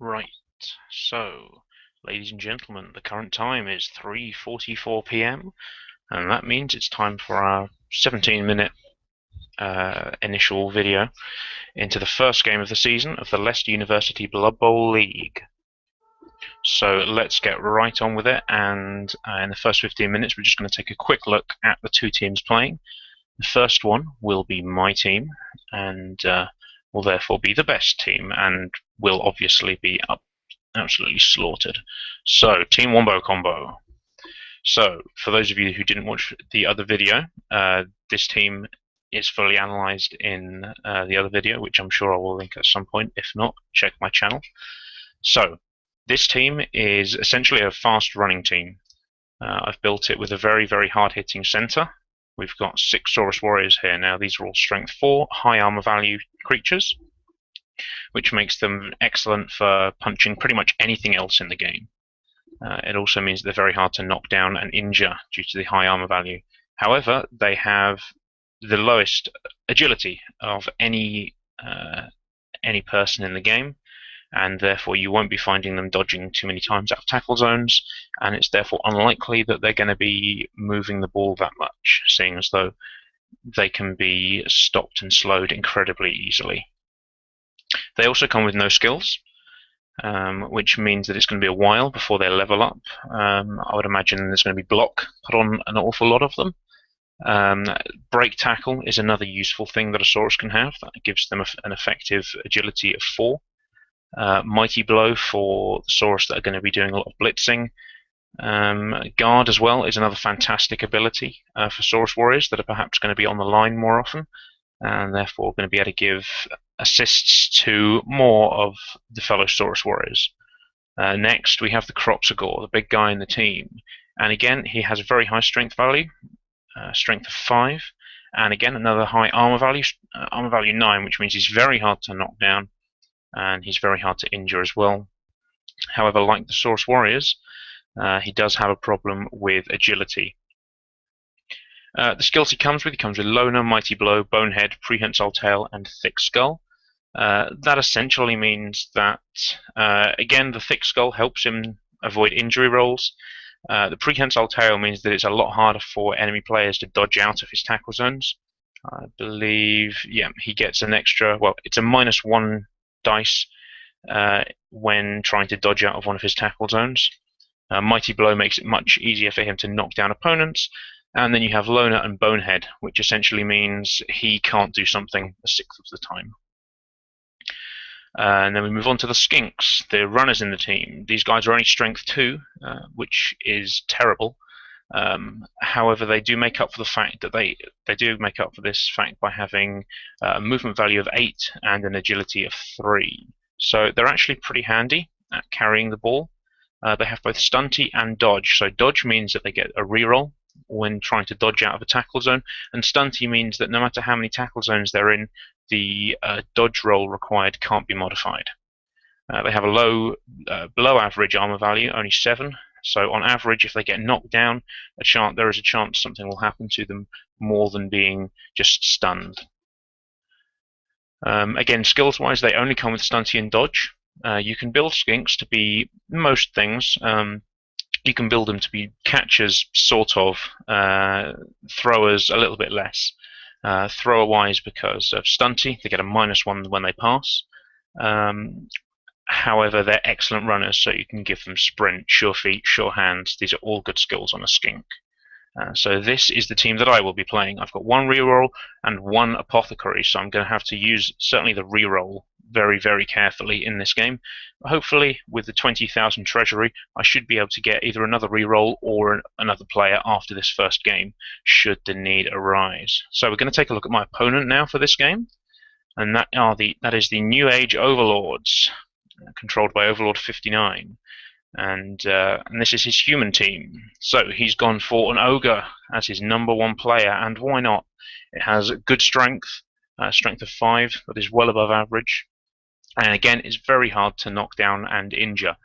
Right, so, ladies and gentlemen, the current time is 3:44 p.m., and that means it's time for our 17-minute initial video into the first game of the season of the Leicester University Bloodbowl League. So let's get right on with it, and in the first 15 minutes we're just going to take a quick look at the two teams playing. The first one will be my team, and will therefore be the best team, and will obviously be absolutely slaughtered. So, Team Wombo Combo. So, for those of you who didn't watch the other video, this team is fully analysed in the other video, which I'm sure I will link at some point. If not, check my channel. So, this team is essentially a fast running team. I've built it with a very, very hard hitting centre. We've got 6 Saurus Warriors here. Now, these are all strength 4, high armour value creatures, which makes them excellent for punching pretty much anything else in the game. It also means they're very hard to knock down and injure due to the high armor value. However, they have the lowest agility of any person in the game, and therefore you won't be finding them dodging too many times out of tackle zones, and it's therefore unlikely that they're going to be moving the ball that much, seeing as though they can be stopped and slowed incredibly easily. They also come with no skills, which means that it's going to be a while before they level up. I would imagine there's going to be block put on an awful lot of them. Break tackle is another useful thing that a Saurus can have. That gives them an effective agility of 4. Mighty blow for the Saurus that are going to be doing a lot of blitzing. Guard as well is another fantastic ability for Saurus warriors that are perhaps going to be on the line more often, and therefore going to be able to give assists to more of the fellow Saurus warriors. Next, we have the Croxagore, the big guy in the team, and again he has a very high strength value, strength of 5, and again another high armor value 9, which means he's very hard to knock down, and he's very hard to injure as well. However, like the Saurus warriors, he does have a problem with agility. The skills he comes with Loner, Mighty Blow, Bonehead, Prehensile Tail, and Thick Skull. That essentially means that, again, the Thick Skull helps him avoid injury rolls. The Prehensile Tail means that it's a lot harder for enemy players to dodge out of his tackle zones. I believe, yeah, he gets an extra, well, it's a -1 dice when trying to dodge out of one of his tackle zones. Mighty Blow makes it much easier for him to knock down opponents. And then you have Loner and Bonehead, which essentially means he can't do something a sixth of the time. And then we move on to the Skinks, the runners in the team. These guys are only strength 2, which is terrible. However, they do make up for the fact that they do make up for this fact by having a movement value of 8 and an agility of 3. So they're actually pretty handy at carrying the ball. They have both stunty and dodge. So dodge means that they get a reroll when trying to dodge out of a tackle zone, and stunty means that no matter how many tackle zones they're in, the dodge roll required can't be modified. They have a low, below average armor value, only 7. So on average, if they get knocked down, there is a chance something will happen to them more than being just stunned. Again, skills-wise, they only come with stunty and dodge. You can build Skinks to be most things. You can build them to be catchers, sort of, throwers a little bit less. Thrower-wise, because of stunty, they get a -1 when they pass. However, they're excellent runners, so you can give them sprint, sure feet, sure hands. These are all good skills on a Skink. So this is the team that I will be playing. I've got 1 reroll and 1 apothecary, so I'm going to have to use certainly the reroll very, very carefully in this game. Hopefully, with the 20,000 treasury, I should be able to get either another reroll or another player after this first game, should the need arise. So we're going to take a look at my opponent now for this game, and that is the New Age Overlords, controlled by Overlord 59. And this is his human team. So he's gone for an Ogre as his #1 player, and why not? It has good strength, strength of 5, that is well above average. And again, it's very hard to knock down and injure,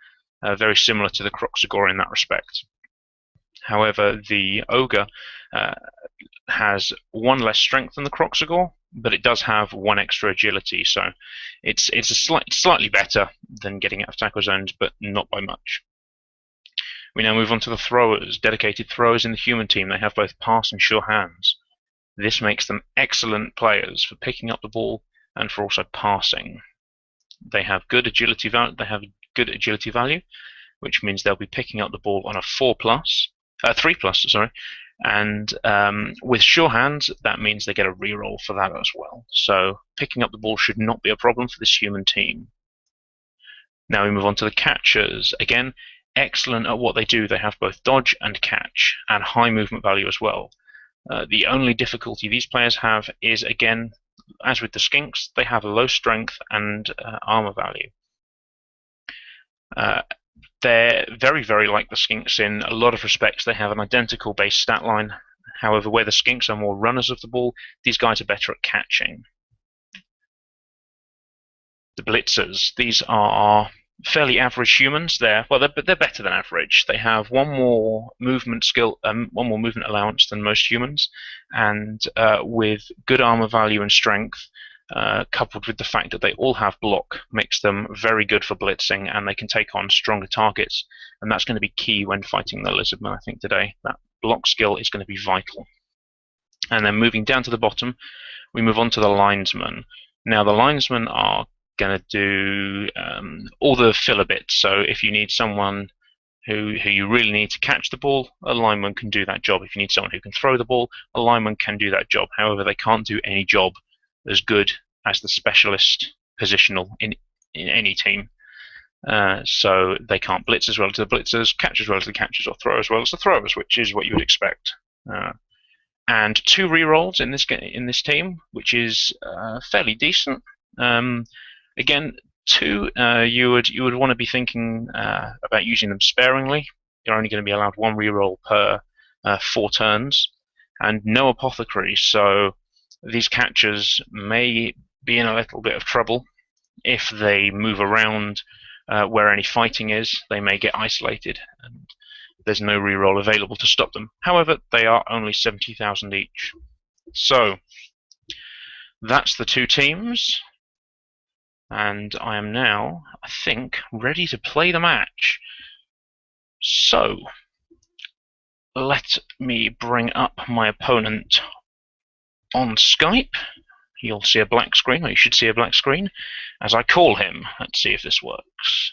very similar to the Croxagore in that respect. However, the Ogre has 1 less strength than the Croxagore, but it does have 1 extra agility, so it's slightly better than getting out of tackle zones, but not by much. We now move on to the throwers. Dedicated throwers in the human team. They have both pass and sure hands. This makes them excellent players for picking up the ball and for also passing. They have good agility value. Which means they'll be picking up the ball on a 3+, sorry, and with sure hands, that means they get a reroll for that as well. So picking up the ball should not be a problem for this human team. Now we move on to the catchers. Again, excellent at what they do. They have both dodge and catch, and high movement value as well. The only difficulty these players have is, again, as with the skinks, they have low strength and armor value. They're very, very like the skinks in a lot of respects. They have an identical base stat line. However, where the skinks are more runners of the ball, these guys are better at catching. The blitzers, these are fairly average humans. They're better than average. They have 1 more movement skill, 1 more movement allowance than most humans, and with good armor value and strength, coupled with the fact that they all have block, makes them very good for blitzing, and they can take on stronger targets, and that's going to be key when fighting the Lizardmen, I think, today. That block skill is going to be vital. And then moving down to the bottom, we move on to the linesmen. Now, the linesmen are going to do all the filler bits, so if you need someone who you really need to catch the ball, a lineman can do that job. If you need someone who can throw the ball, a lineman can do that job. However, they can't do any job as good as the specialist positional in any team. So they can't blitz as well as the blitzers, catch as well as the catchers, or throw as well as the throwers, which is what you would expect. And 2 rerolls in this team, which is fairly decent. Again, 2 you would want to be thinking about using them sparingly. You're only going to be allowed 1 reroll per 4 turns, and no apothecary. So these catchers may be in a little bit of trouble if they move around where any fighting is. They may get isolated, and there's no reroll available to stop them. However, they are only 70,000 each. So that's the 2 teams, and I am now, I think, ready to play the match. So let me bring up my opponent on Skype. You'll see a black screen, or you should see a black screen, as I call him. Let's see if this works.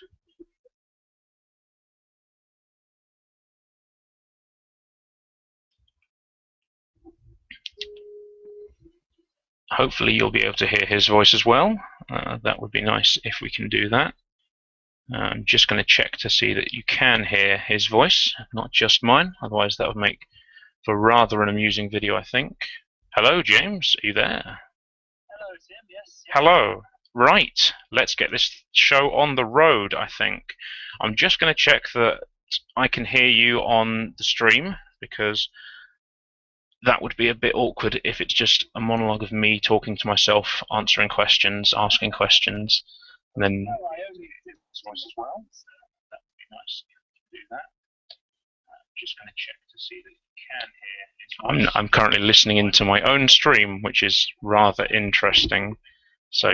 Hopefully you'll be able to hear his voice as well. That would be nice if we can do that. I'm just going to check to see that you can hear his voice, not just mine, otherwise that would make for rather an amusing video, I think. Hello, James, are you there? Hello, Tim, yes. Hello. Right, let's get this show on the road, I think. I'm just going to check that I can hear you on the stream, because that would be a bit awkward if it's just a monologue of me talking to myself, answering questions, asking questions, and then... Oh, I only do this voice as well, so that would be nice to do that. I'm just going to check to see that you can hear his voice. I'm currently listening into my own stream, which is rather interesting. So,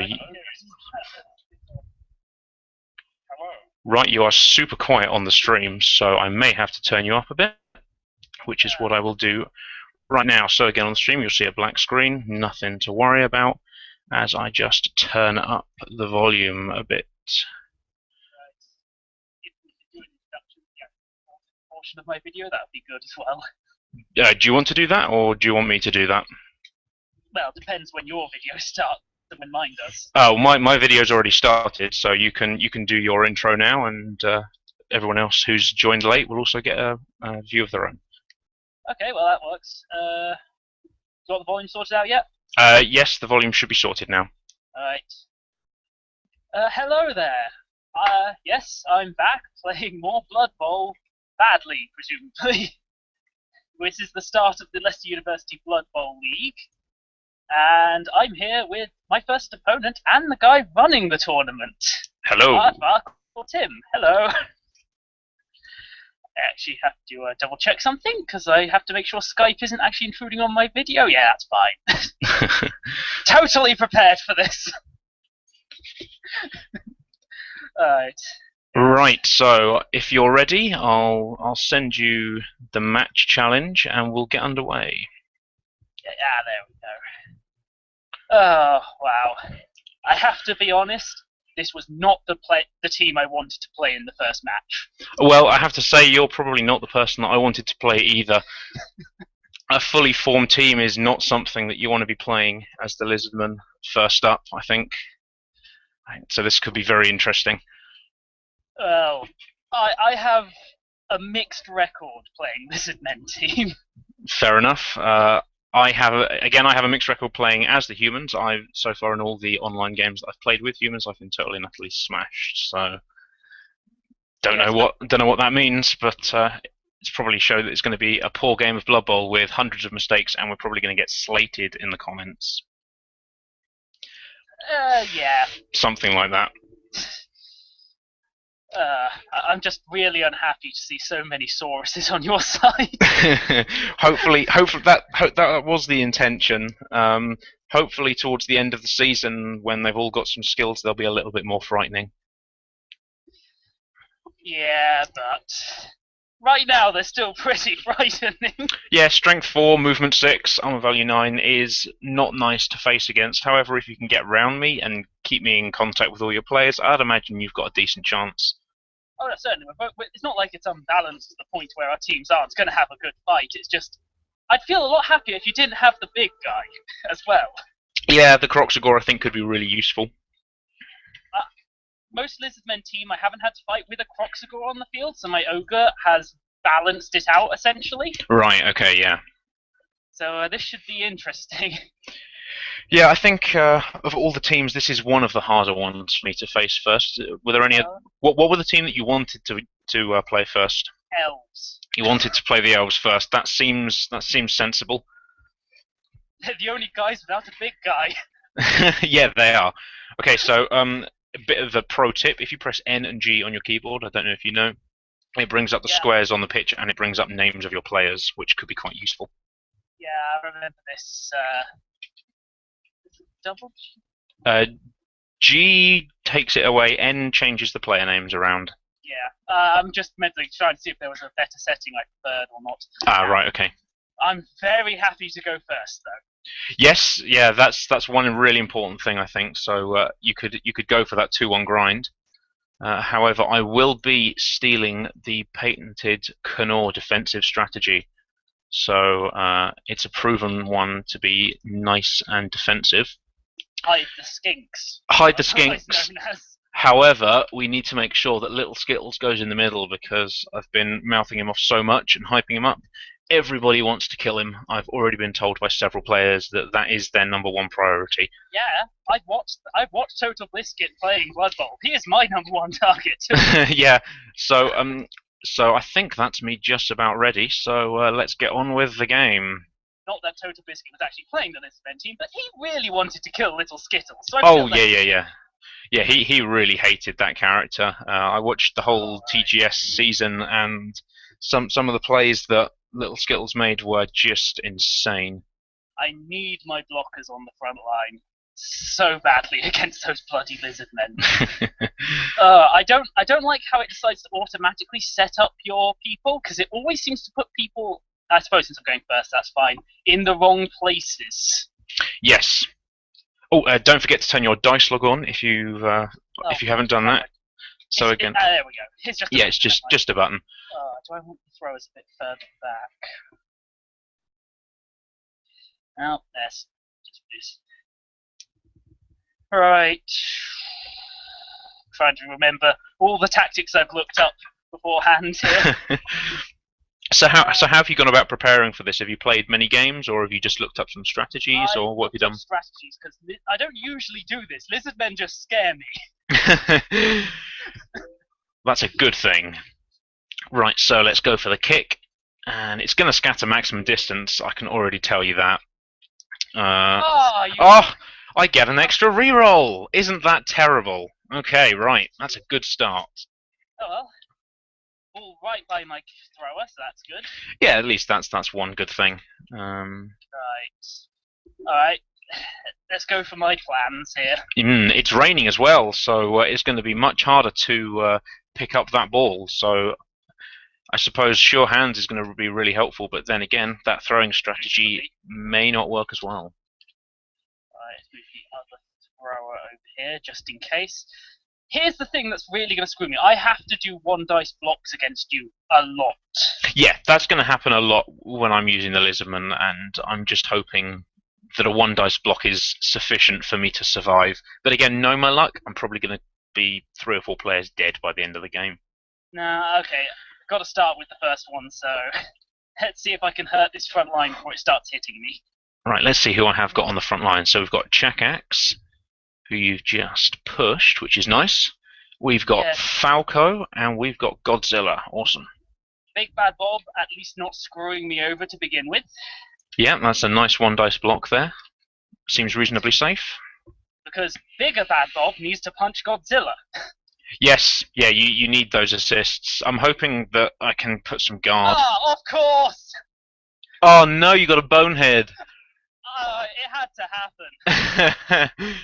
right, you are super quiet on the stream, so I may have to turn you up a bit, which is what I will do right now. So again, on the stream, you'll see a black screen, nothing to worry about, as I just turn up the volume a bit. Portion of my video, that would be good as well. Do you want to do that, or do you want me to do that? Well, it depends when your video starts and when mine does. Oh, my video's already started, so you can do your intro now, and everyone else who's joined late will also get a view of their own. Okay, well that works. Do you want the volume sorted out yet? Yes, the volume should be sorted now. Alright. Hello there. Yes, I'm back playing more Bloodbowl. Badly, presumably. This is the start of the Leicester University Bloodbowl League. And I'm here with my first opponent and the guy running the tournament. Hello. Tim. Hello. I actually have to double check something because I have to make sure Skype isn't actually intruding on my video. Yeah, that's fine. Totally prepared for this. Alright. Right, so if you're ready, I'll send you the match challenge and we'll get underway. Yeah, there we go. Oh, wow. I have to be honest, this was not the team I wanted to play in the first match. Well, I have to say you're probably not the person that I wanted to play either. A fully formed team is not something that you want to be playing as the Lizardmen first up, I think. So this could be very interesting. Well, I have a mixed record playing Lizardmen team. Fair enough. I have a mixed record playing as the humans. So far in all the online games that I've played with humans, I've been totally and utterly smashed. So don't know what that means, but it's probably shown that it's going to be a poor game of Blood Bowl with hundreds of mistakes, and we're probably going to get slated in the comments. Yeah. Something like that. I'm just really unhappy to see so many Sauruses on your side. hopefully that was the intention. Hopefully towards the end of the season, when they've all got some skills, they'll be a little bit more frightening. Yeah, but right now they're still pretty frightening. Yeah, strength 4, movement 6, armor value 9 is not nice to face against. However, if you can get around me and keep me in contact with all your players, I'd imagine you've got a decent chance. Oh, no, certainly. It's not like it's unbalanced to the point where our teams aren't going to have a good fight. It's just, I'd feel a lot happier if you didn't have the big guy as well. Yeah, the Croxagore I think could be really useful. Most Lizardmen team, I haven't had to fight with a Croxagore on the field, so my Ogre has balanced it out, essentially. Right, okay, yeah. So this should be interesting. Yeah, I think of all the teams, this is one of the harder ones for me to face first. Were there any? What were the team that you wanted to play first? Elves. You wanted to play the elves first. That seems sensible. They're the only guys without a big guy. Yeah, they are. Okay, so a bit of a pro tip: if you press N and G on your keyboard, I don't know if you know, it brings up the squares on the pitch and it brings up names of your players, which could be quite useful. Yeah, I remember this. Double G takes it away. N changes the player names around. Yeah, I'm just mentally trying to see if there was a better setting I preferred or not. Ah, right, okay. I'm very happy to go first, though. Yes, yeah, that's one really important thing I think. So you could go for that 2-1 grind. However, I will be stealing the patented Knorr defensive strategy. So it's a proven one to be nice and defensive. Hide the skinks. Hide the skinks. However, we need to make sure that Little Skittles goes in the middle because I've been mouthing him off so much and hyping him up. Everybody wants to kill him. I've already been told by several players that is their #1 priority. Yeah, I've watched Total Biscuit playing Blood Bowl. He is my #1 target. Yeah, so I think that's me just about ready. So let's get on with the game. Not that Total Biscuit was actually playing the Lizardmen team, but he really wanted to kill Little Skittles. So yeah. Yeah, he really hated that character. I watched the whole TGS season, and some of the plays that Little Skittles made were just insane. I need my blockers on the front line so badly against those bloody Lizardmen. I don't like how it decides to automatically set up your people, because it always seems to put people, I suppose since I'm going first, that's fine, in the wrong places. Yes. Oh, don't forget to turn your dice log on if you haven't done that. So again, there we go. It's just a button. Do I want to throw us a bit further back? Oh, there's just this. Right. Trying to remember all the tactics I've looked up beforehand here. So how have you gone about preparing for this? Have you played many games, or have you just looked up some strategies, or what have you done? Strategies, because I don't usually do this. Lizardmen just scare me. That's a good thing. Right, so let's go for the kick, and it's going to scatter maximum distance. I can already tell you that. I get an extra reroll. Isn't that terrible? Okay, right, that's a good start. Oh well. ball right by my thrower, so that's good. Yeah, at least that's one good thing. Right. Alright. Let's go for my plans here. It's raining as well, so it's going to be much harder to pick up that ball. So I suppose sure hands is going to be really helpful, but then again, that throwing strategy may not work as well. Alright, move the other thrower over here, just in case. Here's the thing that's really going to screw me. I have to do 1 dice blocks against you a lot. Yeah, that's going to happen a lot when I'm using the Lizardmen, and I'm just hoping that a 1 dice block is sufficient for me to survive. But again, know my luck, I'm probably going to be 3 or 4 players dead by the end of the game. Nah, okay. Got to start with the first one, so let's see if I can hurt this front line before it starts hitting me. Right, let's see who I have got on the front line. So we've got Chakax, who you've just pushed, which is nice. We've got Falco, and we've got Godzilla. Awesome. Big Bad Bob, at least not screwing me over to begin with. Yeah, that's a nice 1 dice block there. Seems reasonably safe. Because Bigger Bad Bob needs to punch Godzilla. Yes, yeah, you need those assists. I'm hoping that I can put some guard. Ah, of course! Oh no, you got a bonehead. It had to happen.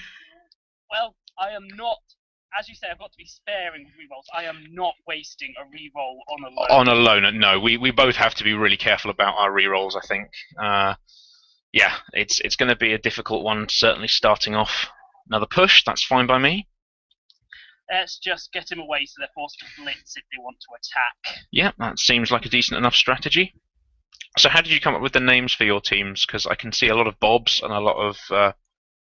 Well, I am not, as you say, I've got to be sparing with rerolls. I am not wasting a reroll on a loner. On a loner, no. We both have to be really careful about our rerolls, I think. Yeah, it's going to be a difficult one, certainly starting off. Another push, that's fine by me. Let's just get him away so they're forced to blitz if they want to attack. Yeah, that seems like a decent enough strategy. So how did you come up with the names for your teams? Because I can see a lot of Bobs and a lot of...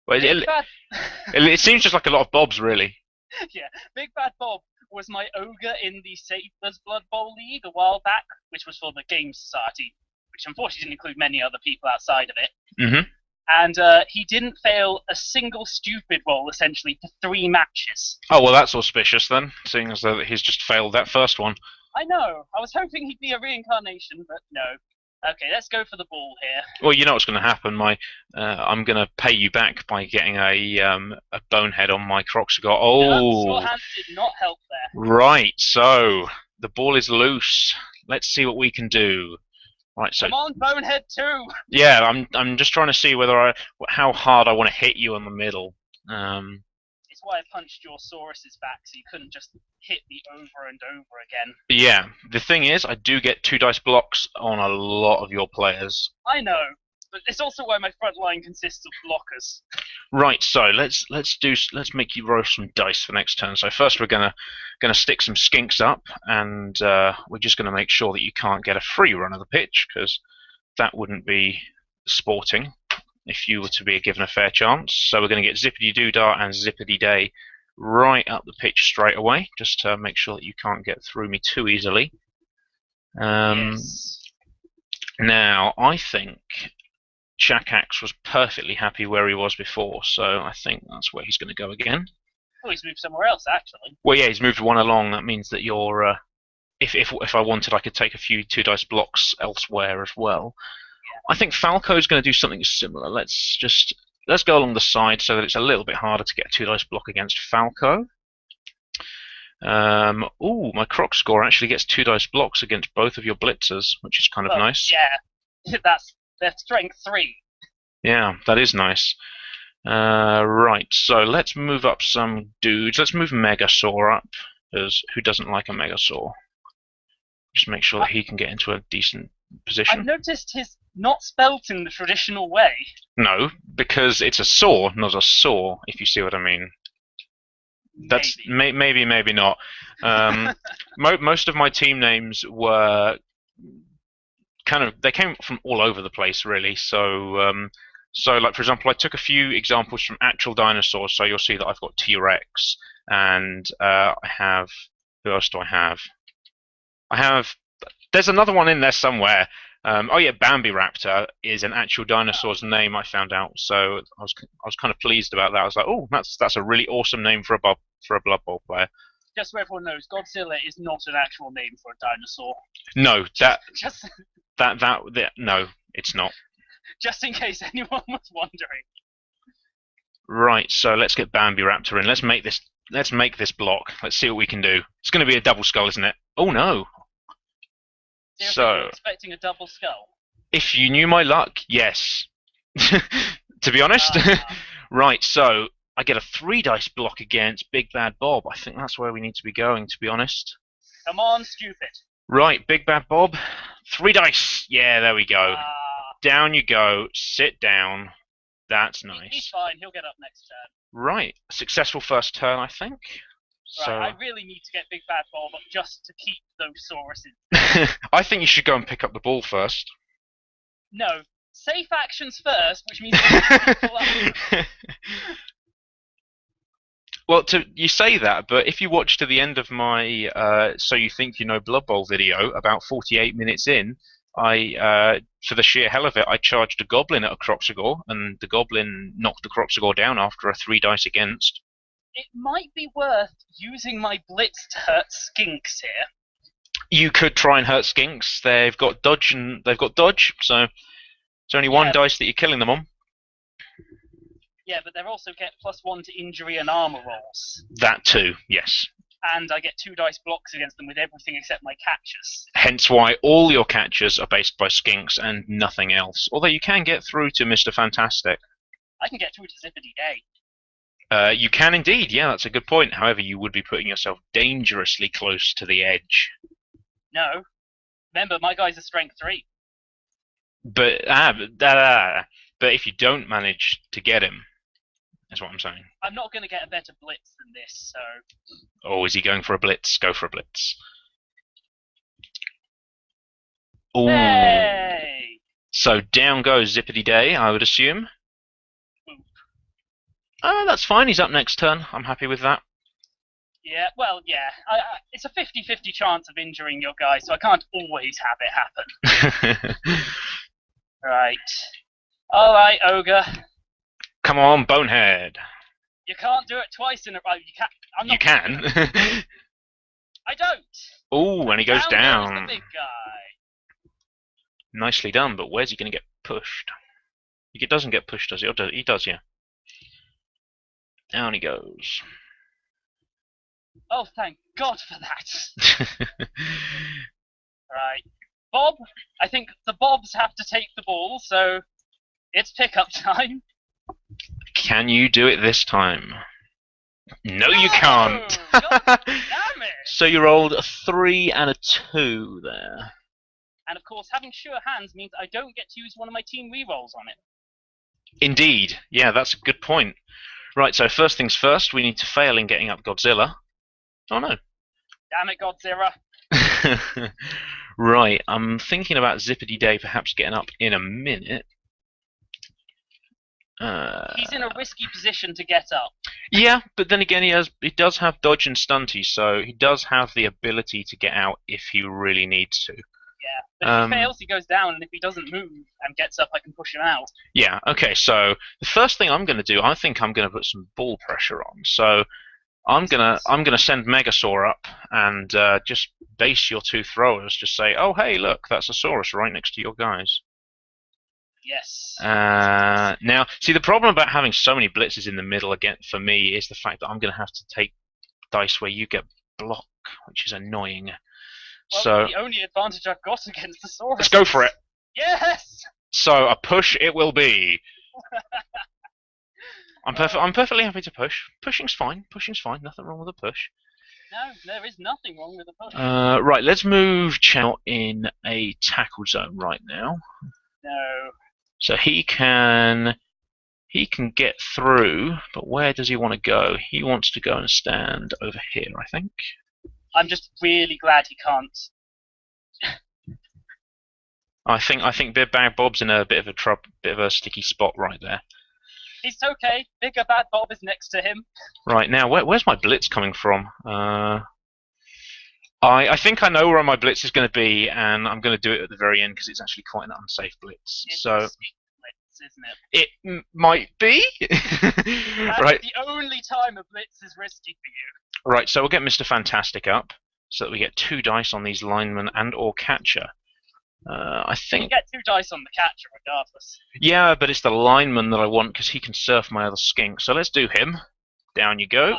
it seems just like a lot of Bobs, really. Yeah, Big Bad Bob was my ogre in the Sabres Bloodbowl League a while back, which was for the Game Society, which unfortunately didn't include many other people outside of it. Mm-hmm. And he didn't fail a single stupid roll, essentially, for 3 matches. Oh, well, that's auspicious then, seeing as though he's just failed that first one. I know. I was hoping he'd be a reincarnation, but no. Okay, let's go for the ball here. Well, you know what's going to happen. I'm going to pay you back by getting a bonehead on my Croxigot. Oh, Short hands did not help there. Right, so the ball is loose. Let's see what we can do. Right, so come on, bonehead 2. Yeah, I'm just trying to see how hard I want to hit you in the middle. It's why I punched your Saurus's back, so you couldn't just hit me over and over again. Yeah, the thing is, I do get 2 dice blocks on a lot of your players. I know, but it's also why my front line consists of blockers. Right, so let's make you roll some dice for next turn. So first we're gonna stick some skinks up, and we're just gonna make sure that you can't get a free run of the pitch, because that wouldn't be sporting if you were to be given a fair chance. So we're going to get Zippity Doodah and Zippity Day right up the pitch straight away, just to make sure that you can't get through me too easily. Yes. Now, I think Chakax was perfectly happy where he was before, so I think that's where he's going to go again. Oh, he's moved somewhere else, actually. Well, yeah, he's moved 1 along. That means that you're... if I wanted, I could take a few 2 dice blocks elsewhere as well. I think Falco's going to do something similar. Let's go along the side so that it's a little bit harder to get a 2 dice block against Falco. Ooh, my Croc score actually gets 2 dice blocks against both of your blitzers, which is kind of nice. Yeah, that's their strength 3. Yeah, that is nice. Right, so let's move up some dudes. Let's move Megasaur up, because who doesn't like a Megasaur? Just make sure that he can get into a decent position. I've noticed he's not spelt in the traditional way. No, because it's a saw, not a saw, if you see what I mean. That's maybe not. Most of my team names were they came from all over the place, really. So like, for example, I took a few examples from actual dinosaurs. So you'll see that I've got T-Rex, and I have... Who else do I have? There's another one in there somewhere. Oh yeah, Bambi Raptor is an actual dinosaur's name, I found out. So I was kind of pleased about that. I was like, oh, that's a really awesome name for a Blood Bowl player. Just so everyone knows, Godzilla is not an actual name for a dinosaur. No, no, it's not. Just in case anyone was wondering. Right, so let's get Bambi Raptor in. Let's make this block. Let's see what we can do. It's going to be a double skull, isn't it? Oh no. Seriously, you're So, expecting a double skull? if you knew my luck, yes. To be honest. Right, so I get a 3 dice block against Big Bad Bob. I think that's where we need to be going, to be honest. Come on, stupid. Right, Big Bad Bob. 3 dice. Yeah, there we go. Down you go. Sit down. That's nice. He's fine. He'll get up next turn. Right, successful first turn, I think. So Right, I really need to get Big Bad Bob just to keep those Sauruses. I think you should go and pick up the ball first. No, safe actions first, which means. Well, you say that, but if you watch to the end of my So You Think You Know Blood Bowl video, about 48 minutes in, for the sheer hell of it, I charged a goblin at a Croxagore, and the goblin knocked the Croxagore down after a 3 dice against. It might be worth using my blitz to hurt skinks here. You could try and hurt skinks. They've got dodge, so it's only 1 dice that you're killing them on. Yeah, but they also get +1 to injury and armor rolls. That too, yes. And I get 2 dice blocks against them with everything except my catchers. Hence why all your catchers are based by skinks and nothing else. Although you can get through to Mr. Fantastic. I can get through to Zippity Day. You can indeed, yeah, that's a good point. However, you would be putting yourself dangerously close to the edge. No. Remember, my guy's a strength 3. But if you don't manage to get him, that's what I'm saying. I'm not going to get a better blitz than this, so. Oh, is he going for a blitz? Go for a blitz. Ooh. Hey! So down goes Zippity Day, I would assume. That's fine. He's up next turn. I'm happy with that. Yeah, well, yeah. It's a 50-50 chance of injuring your guy, so I can't always have it happen. Right. Alright, Ogre. Come on, Bonehead. You can't do it twice in a row. You can't. You can. I don't. Oh, and he goes down. There's the big guy. Nicely done, but where's he going to get pushed? He doesn't get pushed, does he? He does, yeah. Down he goes. Oh, thank God for that. Right. Bob, I think the Bobs have to take the ball, so it's pickup time. Can you do it this time? No, you can't. God damn it. So you rolled a 3 and a 2 there. And of course, having sure hands means I don't get to use one of my team rerolls on it. Indeed. Yeah, that's a good point. Right, so first things first, we need to fail in getting up Godzilla. Oh no. Damn it, Godzilla. Right, I'm thinking about Zippity Day perhaps getting up in a minute. He's in a risky position to get up. Yeah, but then again, he does have dodge and stunty, so he does have the ability to get out if he really needs to. Yeah, but if he fails, he goes down, and if he doesn't move and gets up, I can push him out. Yeah, okay, so the first thing I'm going to do, I think I'm going to put some ball pressure on. So I'm gonna send Megasaur up and just base your 2 throwers. Just say, oh hey, look, that's a Saurus right next to your guys. Yes. Now, see, the problem about having so many blitzes in the middle again for me is the fact that I'm going to have to take dice where you get block, which is annoying. Well, so the only advantage I've got against the Saurus. Let's go for it. Yes. So a push it will be. I'm perfectly happy to push. Pushing's fine. Nothing wrong with a push. No, there is nothing wrong with a push. Right, let's move Chow in a tackle zone right now. No. So he can get through, but where does he want to go? He wants to go and stand over here, I think. I'm just really glad he can't. I think Big Bad Bob's in a bit of a sticky spot right there. He's okay. Bigger Bad Bob is next to him. Right, now where's my blitz coming from? I think I know where my blitz is going to be, and I'm going to do it at the very end because it's actually quite an unsafe blitz. It's so a sneak blitz, isn't it? It might be. That's Right. the only time a blitz is risky for you. Right, so we'll get Mr. Fantastic up so that we get 2 dice on these linemen and or catcher. I think. You get 2 dice on the catcher regardless. Yeah, but it's the lineman that I want because he can surf my other skink. So let's do him. Down you go.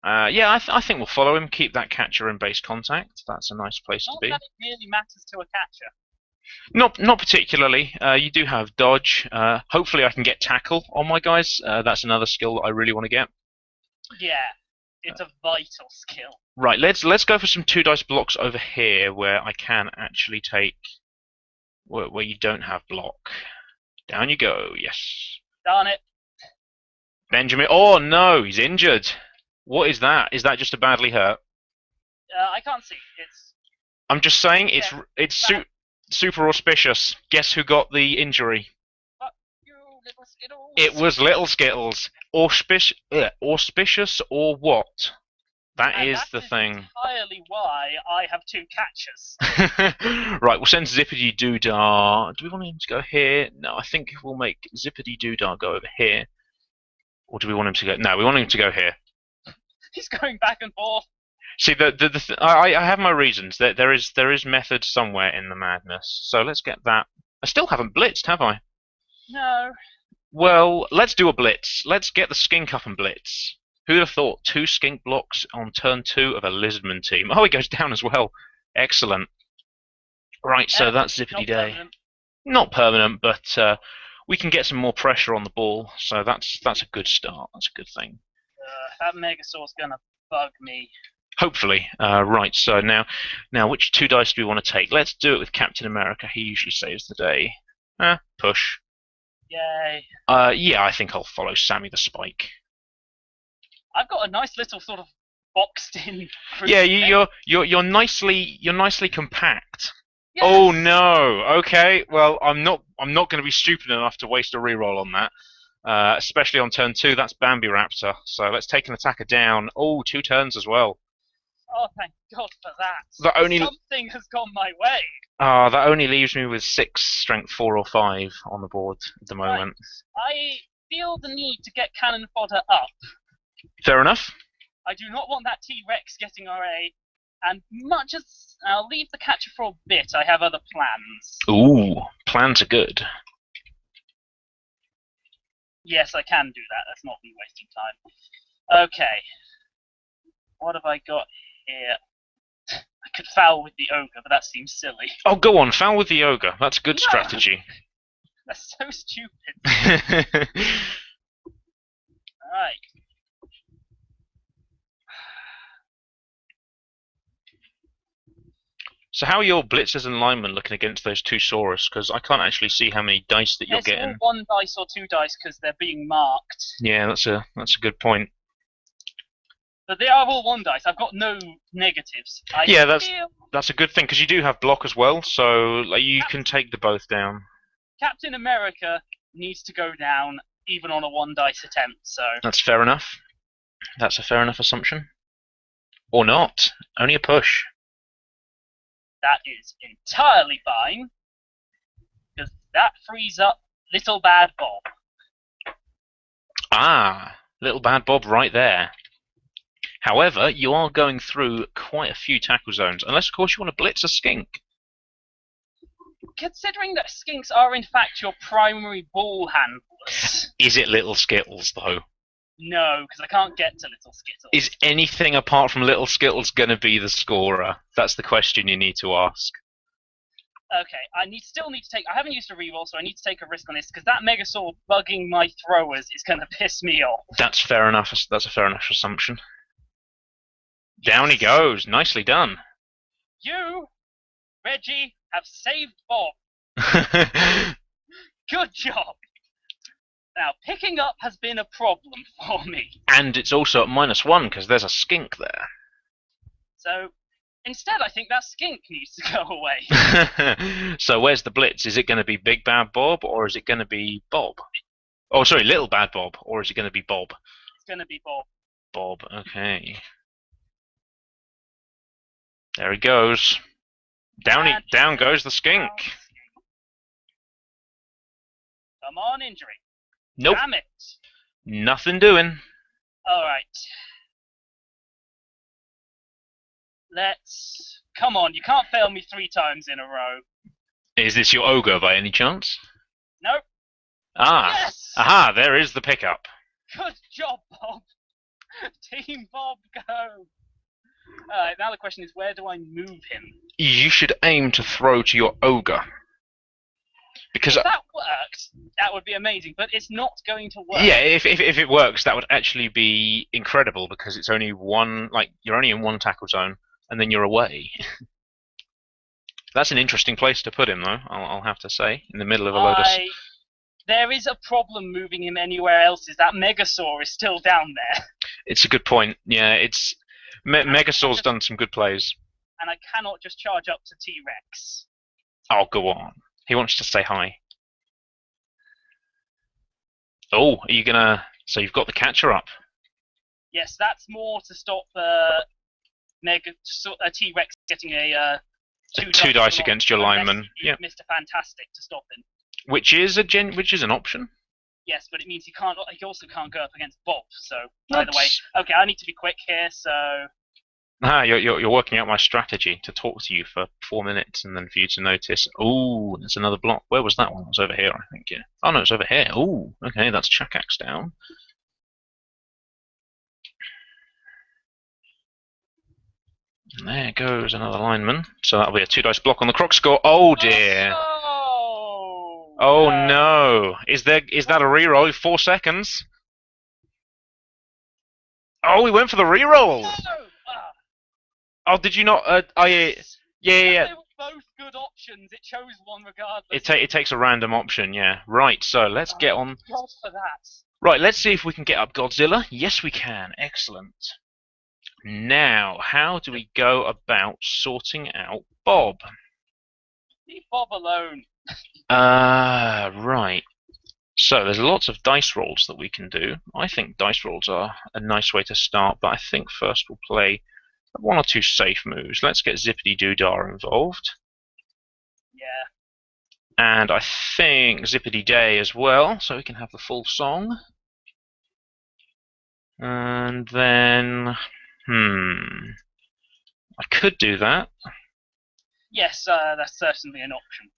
Yeah, I think we'll follow him. Keep that catcher in base contact. That's a nice place to Not be. that it really matters to a catcher. Not particularly. You do have dodge. Hopefully, I can get tackle on my guys. That's another skill that I really want to get. Yeah, it's a vital skill. Right, let's go for some 2 dice blocks over here where I can actually take where you don't have block. Down you go. Yes. Darn it. Benjamin. Oh no, he's injured. What is that? Is that just a badly hurt? I can't see. It's. I'm just saying it's bad. super auspicious. Guess who got the injury? Fuck you, little Skittles. It was Little Skittles. Auspicious or what? That is the thing. Entirely why I have 2 catchers. Right, we'll send Zippity Doodah. Do we want him to go here? No, I think we'll make Zippity Doodah go over here. Or do we want him to go? No, we want him to go here. He's going back and forth. See, I have my reasons. There is method somewhere in the madness. So let's get that. I still haven't blitzed, have I? No. Well, let's do a blitz. Let's get the skink up and blitz. Who'd have thought 2 skink blocks on turn 2 of a Lizardman team? Oh, he goes down as well. Excellent. Right, so that's Zippity Day. Permanent. Not permanent, but we can get some more pressure on the ball. So that's a good start. That's a good thing. That Megasaur's gonna bug me. Hopefully. Right, so now which 2 dice do we want to take? Let's do it with Captain America. He usually saves the day. Push. Yay. Yeah, I think I'll follow Sammy the Spike. I've got a nice little sort of boxed-in. Yeah, you're nicely compact. Yes. Oh no. Okay. Well, I'm not going to be stupid enough to waste a reroll on that. Especially on turn 2. That's Bambi Raptor. So let's take an attacker down. Oh, 2 turns as well. Oh, thank God for that. Something has gone my way. That only leaves me with 6 strength 4 or 5 on the board at the moment. Right. I feel the need to get cannon fodder up. Fair enough. I do not want that T-Rex getting RA, and much as I'll leave the catcher for a bit, I have other plans. Ooh, plans are good. Yes, I can do that. That's not me wasting time. Okay. What have I got here? I could foul with the ogre, but that seems silly. Oh, go on, foul with the ogre. That's a good strategy. That's so stupid. Alright. So how are your blitzers and linemen looking against those 2 Saurus? Because I can't actually see how many dice that you're getting. It's all 1 dice or 2 dice because they're being marked. Yeah, that's a good point. But they are all 1 dice. I've got no negatives. That's a good thing because you do have block as well, so you can take the both down. Captain America needs to go down even on a 1 dice attempt. So that's fair enough. That's a fair enough assumption. Or not. Only a push. That is entirely fine, because that frees up Little Bad Bob. Ah, Little Bad Bob right there. However, you are going through quite a few tackle zones, unless, of course, you want to blitz a skink. Considering that skinks are, in fact, your primary ball handlers. Is it Little Skittles, though? No, because I can't get to Little Skittles. Is anything apart from Little Skittles going to be the scorer? That's the question you need to ask. Okay, I still need to take. I haven't used a reroll, so I need to take a risk on this because that Megasaur bugging my throwers is going to piss me off. That's fair enough. That's a fair enough assumption. Down he goes. Nicely done. You, Reggie, have saved Bob. Good job. Now, picking up has been a problem for me. And it's also at -1 because there's a skink there. So, instead, I think that skink needs to go away. So, where's the blitz? Is it going to be Big Bad Bob or is it going to be Bob? Oh, sorry, Little Bad Bob, or is it going to be Bob? It's going to be Bob. Bob, okay. There he goes. Down goes the skink. Come on, injury. Nope. Damn it. Nothing doing. Alright. Come on, you can't fail me 3 times in a row. Is this your ogre by any chance? Nope. Ah. Yes! Aha, there is the pickup. Good job, Bob. Team Bob, go! Alright, now the question is, where do I move him? You should aim to throw to your ogre. Because if that worked, that would be amazing, but it's not going to work. yeah, if it works, that would actually be incredible because it's only one, like, you're only in one tackle zone and then you're away. That's an interesting place to put him, though, I'll have to say, in the middle of a load of... There is a problem moving him anywhere else, is that Megasaur is still down there. It's a good point, yeah, it's... Megasaur's done some good plays. And I cannot just charge up to T-Rex. Oh, go on. He wants to say hi. Oh, are you gonna... So you've got the catcher up. Yes, that's more to stop T-Rex getting a two dice against your lineman. You yeah. Mr. Fantastic to stop him. Which is an option. Yes, but it means he also can't go up against Bob. So either way, okay, I need to be quick here. So. You're working out my strategy to talk to you for 4 minutes and then for you to notice. Oh, there's another block. Where was that one? It was over here, I think. Yeah. Oh no, it's over here. Oh, okay, that's Chakax down. And there goes another lineman. So that'll be a 2 dice block on the croc score. Oh dear. Oh no! Is that a reroll? 4 seconds. Oh, he went for the reroll. No! Oh, did you not? Yeah. They were both good options. It chose one regardless. It takes a random option, yeah. Right. So let's get on. God for that. Right. Let's see if we can get up Godzilla. Yes, we can. Excellent. Now, how do we go about sorting out Bob? Leave Bob alone. Right. So there's lots of dice rolls that we can do. I think dice rolls are a nice way to start, but I think first we'll play 1 or 2 safe moves. Let's get Zippity Doodah involved. Yeah. And I think Zippity Day as well, so we can have the full song. And then... I could do that. Yes, that's certainly an option.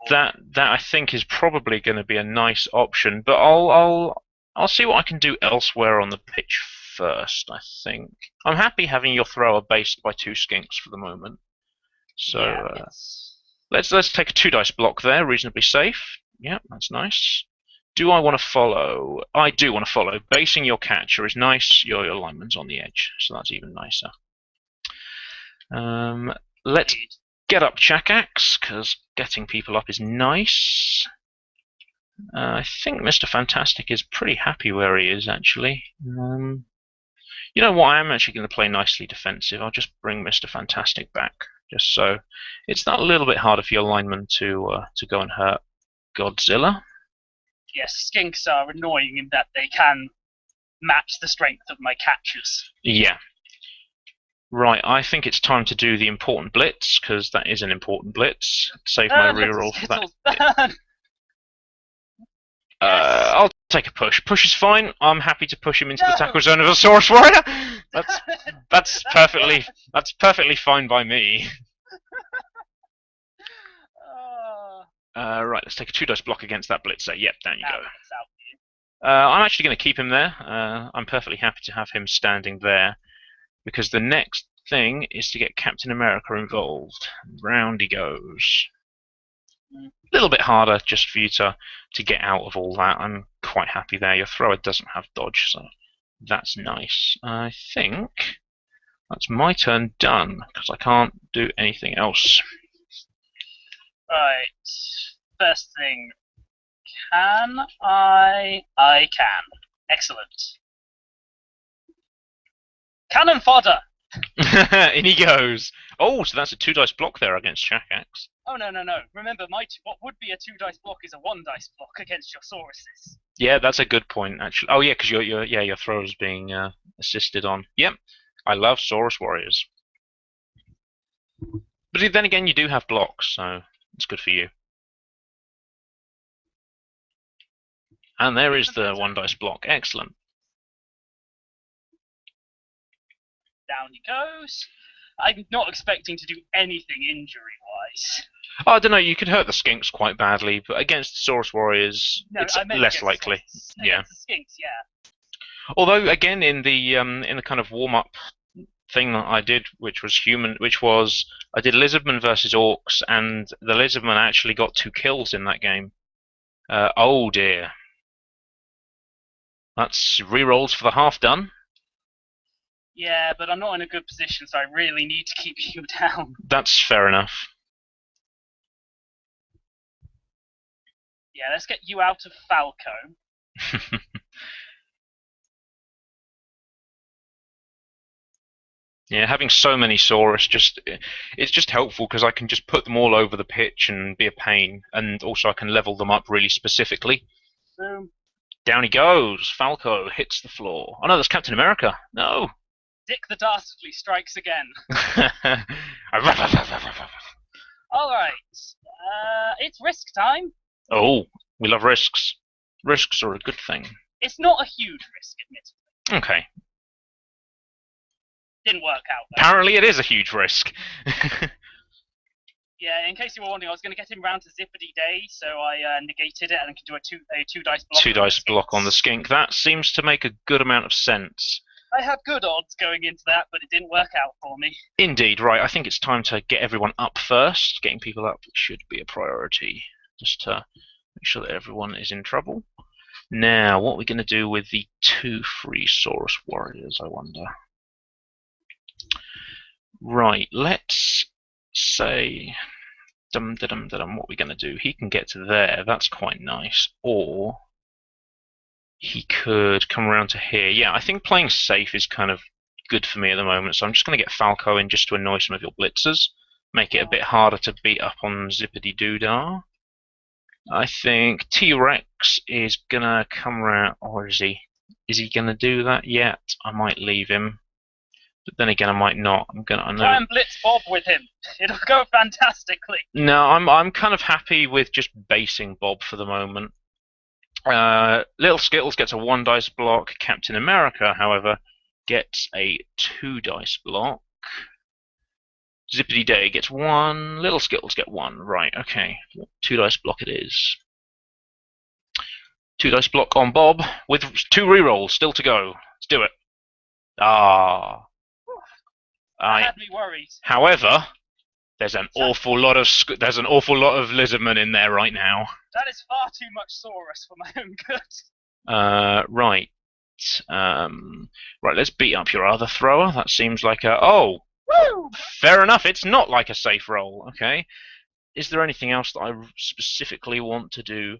That I think is probably going to be a nice option, but I'll see what I can do elsewhere on the pitch first. I think I'm happy having your thrower based by 2 skinks for the moment. So yeah, let's take a 2 dice block there, reasonably safe. Yeah, that's nice. Do I want to follow? I do want to follow. Basing your catcher is nice. Your lineman's on the edge, so that's even nicer. Let's get up Chakax, because getting people up is nice. I think Mr. Fantastic is pretty happy where he is, actually. You know what? I am actually going to play nicely defensive. I'll just bring Mr. Fantastic back, just so it's that little bit harder for your lineman to go and hurt Godzilla. Yes, skinks are annoying in that they can match the strength of my catchers. Yeah. Right, I think it's time to do the important blitz, because that is an important blitz. Save my reroll for that. I'll take a push. Push is fine. I'm happy to push him into the tackle zone of a Saurus Warrior. That's perfectly fine by me. Right, let's take a 2 dice block against that blitzer. Yep, down you go. I'm actually going to keep him there. I'm perfectly happy to have him standing there, because the next thing is to get Captain America involved. Round he goes. A little bit harder just for you to get out of all that. I'm quite happy there. Your thrower doesn't have dodge, so that's nice. I think that's my turn done, because I can't do anything else. Right. First thing. Can I can. Excellent. Cannon fodder! In he goes. Oh, so that's a 2 dice block there against Chakax. Oh, no. Remember, what would be a 2 dice block is a 1 dice block against your Sauruses. Yeah, that's a good point, actually. Oh, yeah, because your thrower's being assisted on. Yep, I love Saurus Warriors. But then again, you do have blocks, so it's good for you. And there is the 1 dice block. Excellent. Down he goes. I'm not expecting to do anything injury-wise. Oh, I don't know, you could hurt the skinks quite badly, but against the Saurus Warriors, it's less likely. Yeah. The skinks, yeah. Although again, in the kind of warm up thing that I did, which was I did Lizardmen versus Orcs, and the Lizardmen actually got 2 kills in that game. Oh dear, that's rerolls for the half done. Yeah, but I'm not in a good position, so I really need to keep you down. That's fair enough. Yeah, let's get you out of Falco. Yeah, having so many Saurus it's just helpful because I can just put them all over the pitch and be a pain, and also I can level them up really specifically. Boom. Down he goes. Falco hits the floor. Oh no, that's Captain America. No. Dick the Dastardly strikes again. Alright. It's risk time. Oh, we love risks. Risks are a good thing. It's not a huge risk, admittedly. Okay. Didn't work out, though. Apparently it is a huge risk. Yeah, in case you were wondering, I was going to get him round to Zippity Day, so I negated it and can do a two dice block. 2 dice block on the skink. That seems to make a good amount of sense. I had good odds going into that, but it didn't work out for me. Indeed, right. I think it's time to get everyone up first. Getting people up should be a priority. Just to make sure that everyone is in trouble. Now, what are we going to do with the 2 free Saurus warriors, I wonder? Right, let's say what we're going to do. He can get to there, that's quite nice. Or he could come around to here. Yeah, I think playing safe is kind of good for me at the moment, so I'm just going to get Falco in just to annoy some of your blitzers. Make it a bit harder to beat up on Zippity Doodah. I think T-Rex is going to come around, or is he? Is he going to do that yet? I might leave him. But then again, I might not. Try and blitz Bob with him. It'll go fantastically. No, I'm kind of happy with just basing Bob for the moment. Little Skittles gets a 1 dice block. Captain America, however, gets a 2 dice block. Zippity Day gets 1. Little Skittles get 1. Right, okay. 2 dice block it is. 2 dice block on Bob with 2 rerolls still to go. Let's do it. Ah. That had me worried. However, there's an awful lot of Lizardmen in there right now. That is far too much Saurus for my own good. Right. Right, let's beat up your other thrower. That seems like a... Oh! Woo! Fair enough, it's not like a safe roll. Okay. Is there anything else that I specifically want to do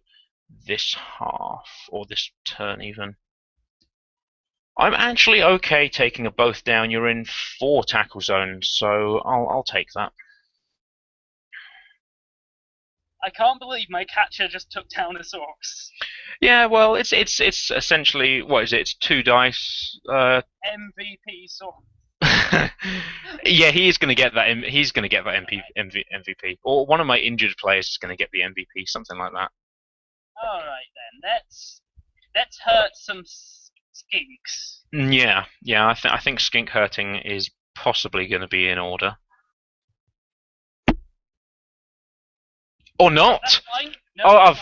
this half, or this turn even? I'm actually okay taking a both down. You're in 4 tackle zones, so I'll take that. I can't believe my catcher just took down a Saurus. Yeah, well, it's essentially, what is it? It's 2 dice. MVP Saurus. Yeah, he's going to get that. He's going to get that MVP, or one of my injured players is going to get the MVP, something like that. All right then, let's hurt some skinks. Yeah. I think skink hurting is possibly going to be in order, or not. That's fine. No, Oh,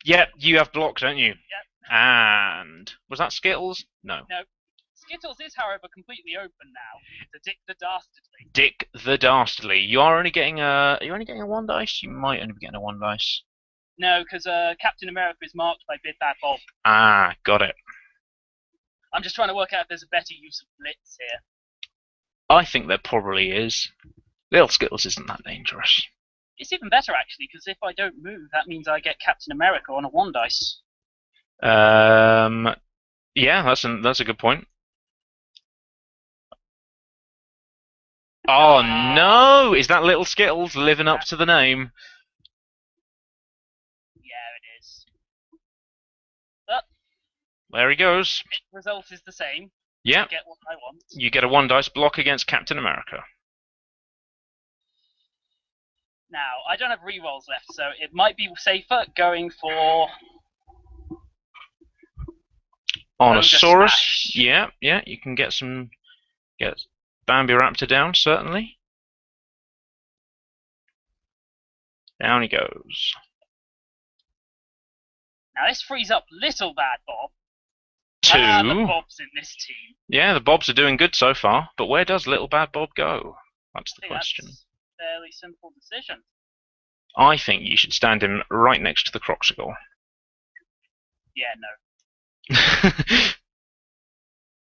yeah, you have blocks, don't you? Yep. And was that Skittles? No. No. Skittles is, however, completely open now. To Dick the Dastardly. Dick the Dastardly. You are only getting a. Are you only getting a 1 dice? You might only be getting a 1 dice. No, because Captain America is marked by Big Bad Bob. Ah, got it. I'm just trying to work out if there's a better use of blitz here. I think there probably is. Little Skittles isn't that dangerous. It's even better, actually, because if I don't move, that means I get Captain America on a 1 dice. Yeah, that's a good point. Oh no! Is that Little Skittles living up to the name? Yeah, it is. But there he goes. The result is the same. Yeah. I get what I want. You get a 1 dice block against Captain America. Now, I don't have rerolls left, so it might be safer going for... On a Saurus. Yeah, you can get Bambi Raptor down, certainly. Down he goes. Now this frees up Little Bad Bob. The Bob's in this team. Yeah, the Bobs are doing good so far, but where does little bad Bob go? That's the question. That's a fairly simple decision. I think you should stand him right next to the Croxagore. Yeah, no.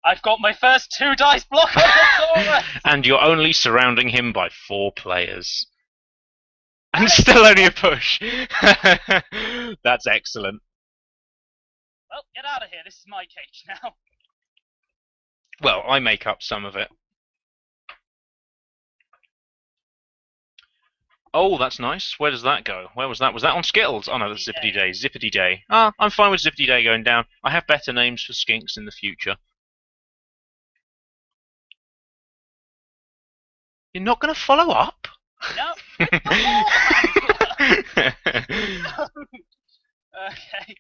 I've got my first 2 dice block on the Zora! And you're only surrounding him by 4 players. And still only a push. That's excellent. Well, get out of here. This is my cage now. Well, I make up some of it. Oh, that's nice. Where does that go? Where was that? Was that on Skittles? Oh no, that's Zippity Day. Zippity Day. Ah, I'm fine with Zippity Day going down. I have better names for skinks in the future. You're not going to follow up? No. Okay.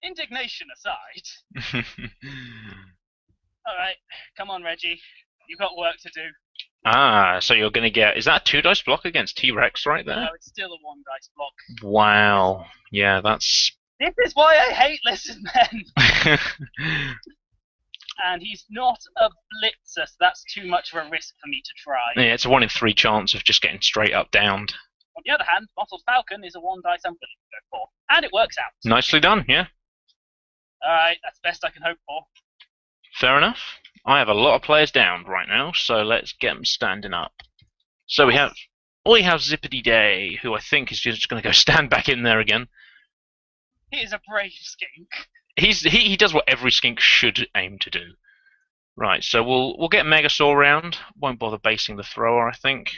Indignation aside. Alright, come on, Reggie. You've got work to do. Ah, so you're going to get... Is that a 2 dice block against T-Rex right there? No, it's still a 1 dice block. Wow. Yeah, that's... This is why I hate Lizardmen! And he's not a blitzer, so that's too much of a risk for me to try. Yeah, it's a 1 in 3 chance of just getting straight up downed. On the other hand, Mottled Falcon is a 1 dice I'm willing to go for. And it works out. Nicely done, yeah. Alright, that's the best I can hope for. Fair enough. I have a lot of players down right now, so let's get them standing up. So we have Zippity Day, who I think is just going to go stand back in there again. He is a brave skink. He does what every skink should aim to do. Right, so we'll get Megasaur round. Won't bother basing the thrower, I think.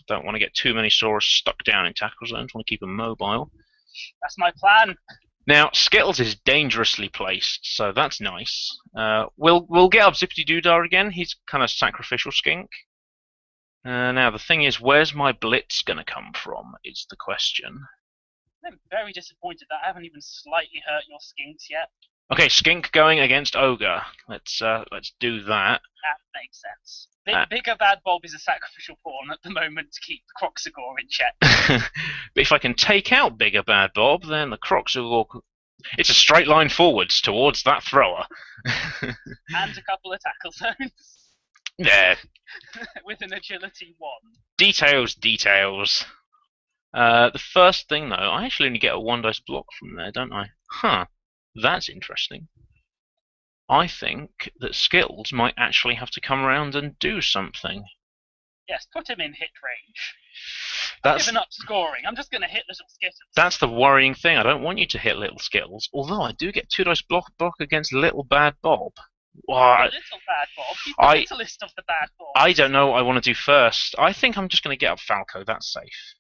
Don't want to get too many Saurus stuck down in tackle zones. Want to keep them mobile. That's my plan. Now Skittles is dangerously placed, so that's nice. We'll get up Zippity Doodah again. He's kind of sacrificial skink. Now the thing is, where's my blitz gonna come from? Is the question. I'm very disappointed that I haven't even slightly hurt your skinks yet. Okay, skink going against ogre. Let's do that. That makes sense. Bigger Bad Bob is a sacrificial pawn at the moment to keep the Croxagore in check. But if I can take out Bigger Bad Bob, then the Croxagore... It's a straight line forwards towards that thrower. And a couple of tackle zones. Yeah. With an agility 1. Details. The first thing, though, I actually only get a 1 dice block from there, don't I? Huh. That's interesting. I think that Skittles might actually have to come around and do something. Yes, put him in hit range. That's I've given up scoring. I'm just going to hit little Skittles. That's the worrying thing. I don't want you to hit little Skittles, although I do get 2 dice block against little Bad Bob. Little Bad Bob? He's the littlest of the Bad Bobs. I don't know what I want to do first. I think I'm just going to get up Falco. That's safe.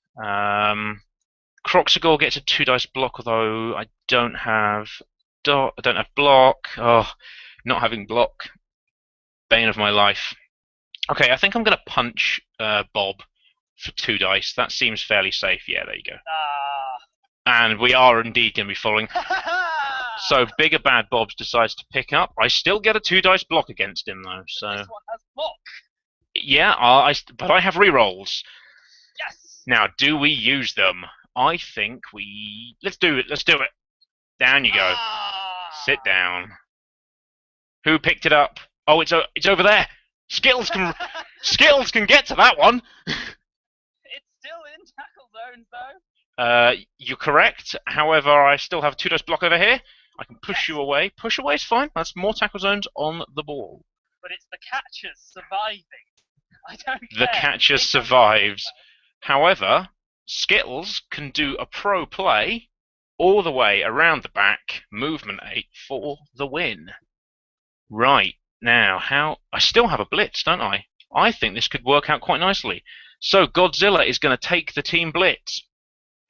Croxagore gets a 2 dice block, although I don't have block. Oh, not having block. Bane of my life. Okay, I think I'm going to punch Bob for 2 dice. That seems fairly safe. Yeah, there you go. And we are indeed going to be following. So Bigger Bad Bob decides to pick up. I still get a 2 dice block against him, though. So this one has block. Yeah, but I have rerolls. Yes. Now, do we use them? I think let's do it. Down you go. Sit down. Who picked it up? Oh, it's over there. Skittles can get to that one. It's still in tackle zones though. You're correct. However, I still have a 2 dice block over here. I can push you away. Push away is fine. That's more tackle zones on the ball. But it's the catchers surviving. I don't care. The catcher survives. However, Skittles can do a pro play all the way around the back, movement 8 for the win. Right, now, I still have a blitz, don't I? I think this could work out quite nicely. So Godzilla is going to take the team blitz,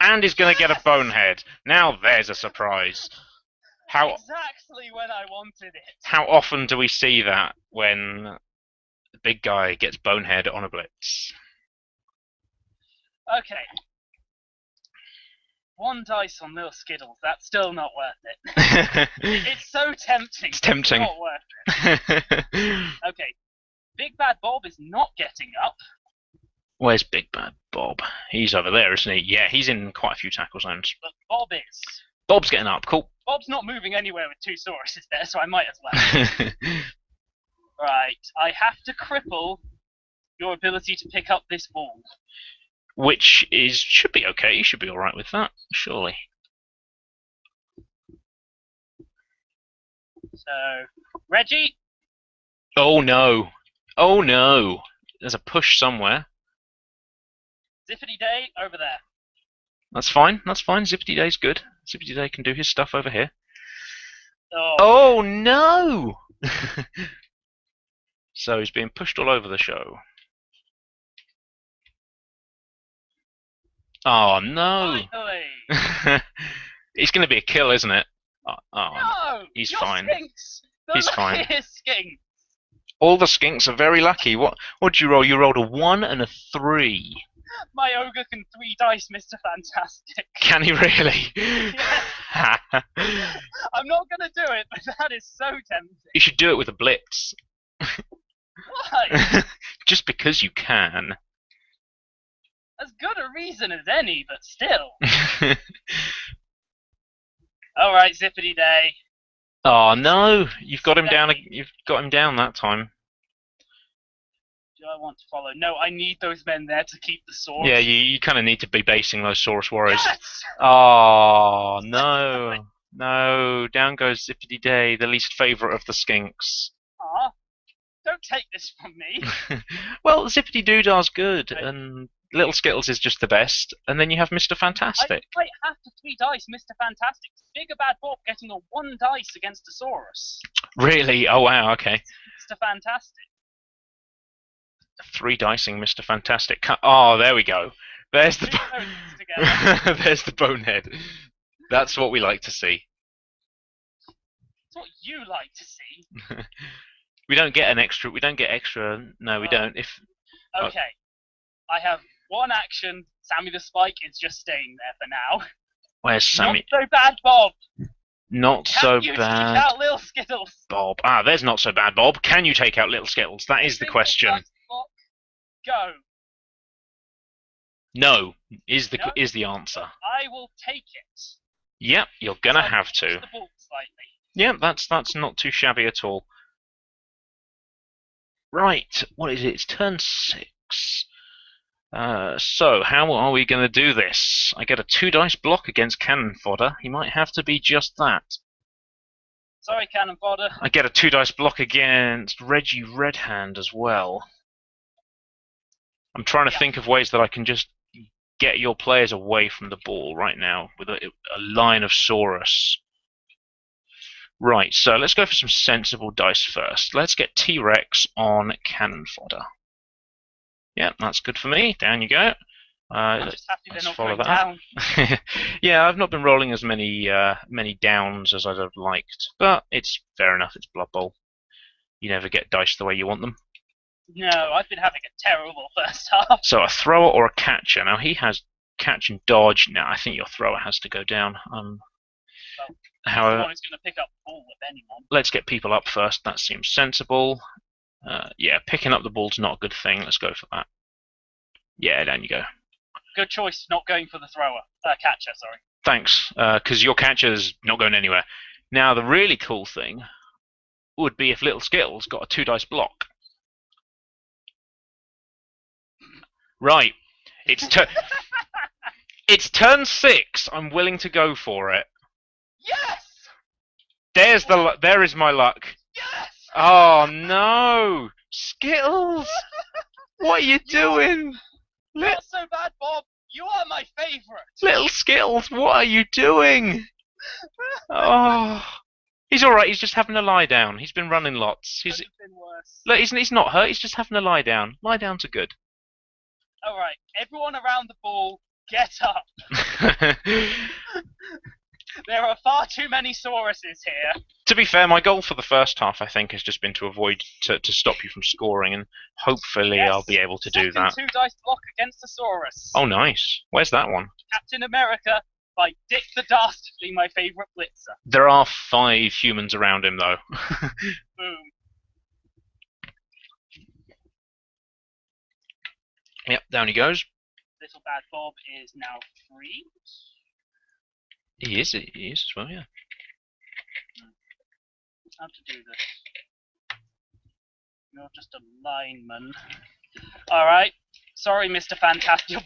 and is going to get a bonehead. Now there's a surprise. Exactly when I wanted it. How often do we see that when the big guy gets bonehead on a blitz? Okay. 1 dice on little Skittles. That's still not worth it. It's so tempting. It's tempting. It's not worth it. Okay. Big Bad Bob is not getting up. Where's Big Bad Bob? He's over there, isn't he? Yeah, he's in quite a few tackle zones. But Bob is. Bob's getting up. Cool. Bob's not moving anywhere with two Sauruses there, so I might as well. Right, I have to cripple your ability to pick up this ball. Which should be okay. You should be all right with that, surely. So, Reggie. Oh no! Oh no! There's a push somewhere. Zippity Day over there. That's fine. That's fine. Zippity Day's good. Zippity Day can do his stuff over here. Oh no! So he's being pushed all over the show. Oh no! Finally! It's going to be a kill, isn't it? No! He's You're fine. Skinks. He's fine. Skinks. All the skinks are very lucky. What did you roll? You rolled a 1 and a 3. My ogre can 3 dice, Mr. Fantastic. Can he really? Yes. I'm not gonna do it, but that is so tempting. You should do it with a blitz. Why? Just because you can. As good a reason as any, but still. Alright, Zippity Day. Oh no! You've got him down. You've got him down that time. Do I want to follow? No, I need those men there to keep the sword. Yeah, you kind of need to be basing those Saurus Warriors. Yes! Oh no! No! Down goes Zippity Day, the least favourite of the skinks. Aw, don't take this from me. Well, Zippity Doodah's good, and Little Skittles is just the best, and then you have Mr. Fantastic. I might have to 3 dice Mr. Fantastic. Bigger Bad Bob getting a 1 dice against a Saurus. Really? Oh wow, okay. Mr. Fantastic. 3 dicing Mr. Fantastic. Oh, there we go. There's the there's the bonehead. That's what we like to see. That's what you like to see. We don't get an extra. We don't get extra. No, we don't. If okay, I have 1 action. Sammy the Spike is just staying there for now. Where's Sammy? Not so bad, Bob. Not so Can you bad. take out Little Skittles? Bob. Ah, there's not so bad, Bob. Can you take out Little Skittles? That is the question. Go. No, is the No? answer. I will take it. Yep, you're gonna have to. The ball slightly. Yep, that's not too shabby at all. Right, what is it? It's turn 6. So, how are we going to do this? I get a 2 dice block against Cannon Fodder. He might have to be just that. Sorry, Cannon Fodder. I get a 2 dice block against Reggie Redhand as well. I'm trying to think of ways that I can just get your players away from the ball right now with a line of Saurus. Right, so let's go for some sensible dice first. Let's get T-Rex on Cannon Fodder. Yeah, that's good for me. Down you go. I'm just happy they're not going down. Yeah, I've not been rolling as many downs as I'd have liked, but it's fair enough. It's Blood Bowl. You never get dice the way you want them. No, I've been having a terrible first half. So a thrower or a catcher. Now he has catch and dodge. Now I think your thrower has to go down. However, one is going to pick up the ball with anyone. Let's get people up first. That seems sensible. Yeah, picking up the ball's not a good thing. Let's go for that. Yeah, down you go. Good choice, not going for the thrower. Catcher, sorry. Thanks, because your catcher's not going anywhere. Now, the really cool thing would be if Little Skittles got a 2 dice block. Right. It's turn 6. I'm willing to go for it. Yes! There is my luck. Yes! Oh no! Skittles! What are you doing? Not so bad, Bob. You are my favourite. Little Skittles, what are you doing? Oh, he's all right. He's just having a lie down. He's been running lots. Could have been worse. Look, he's not hurt. He's just having a lie down. Lie downs are good. All right, everyone around the ball, get up. There are far too many Sauruses here. To be fair, my goal for the first half, I think, has just been to avoid to stop you from scoring, and hopefully I'll be able to do that. 2 dice block against the Saurus. Oh, nice. Where's that one? Captain America by Dick the Dastardly, my favourite blitzer. There are 5 humans around him, though. Boom. Yep, down he goes. Little Bad Bob is now 3. He is as well, yeah. How to do this? You're just a lineman. Alright. Sorry, Mr. Fantastic.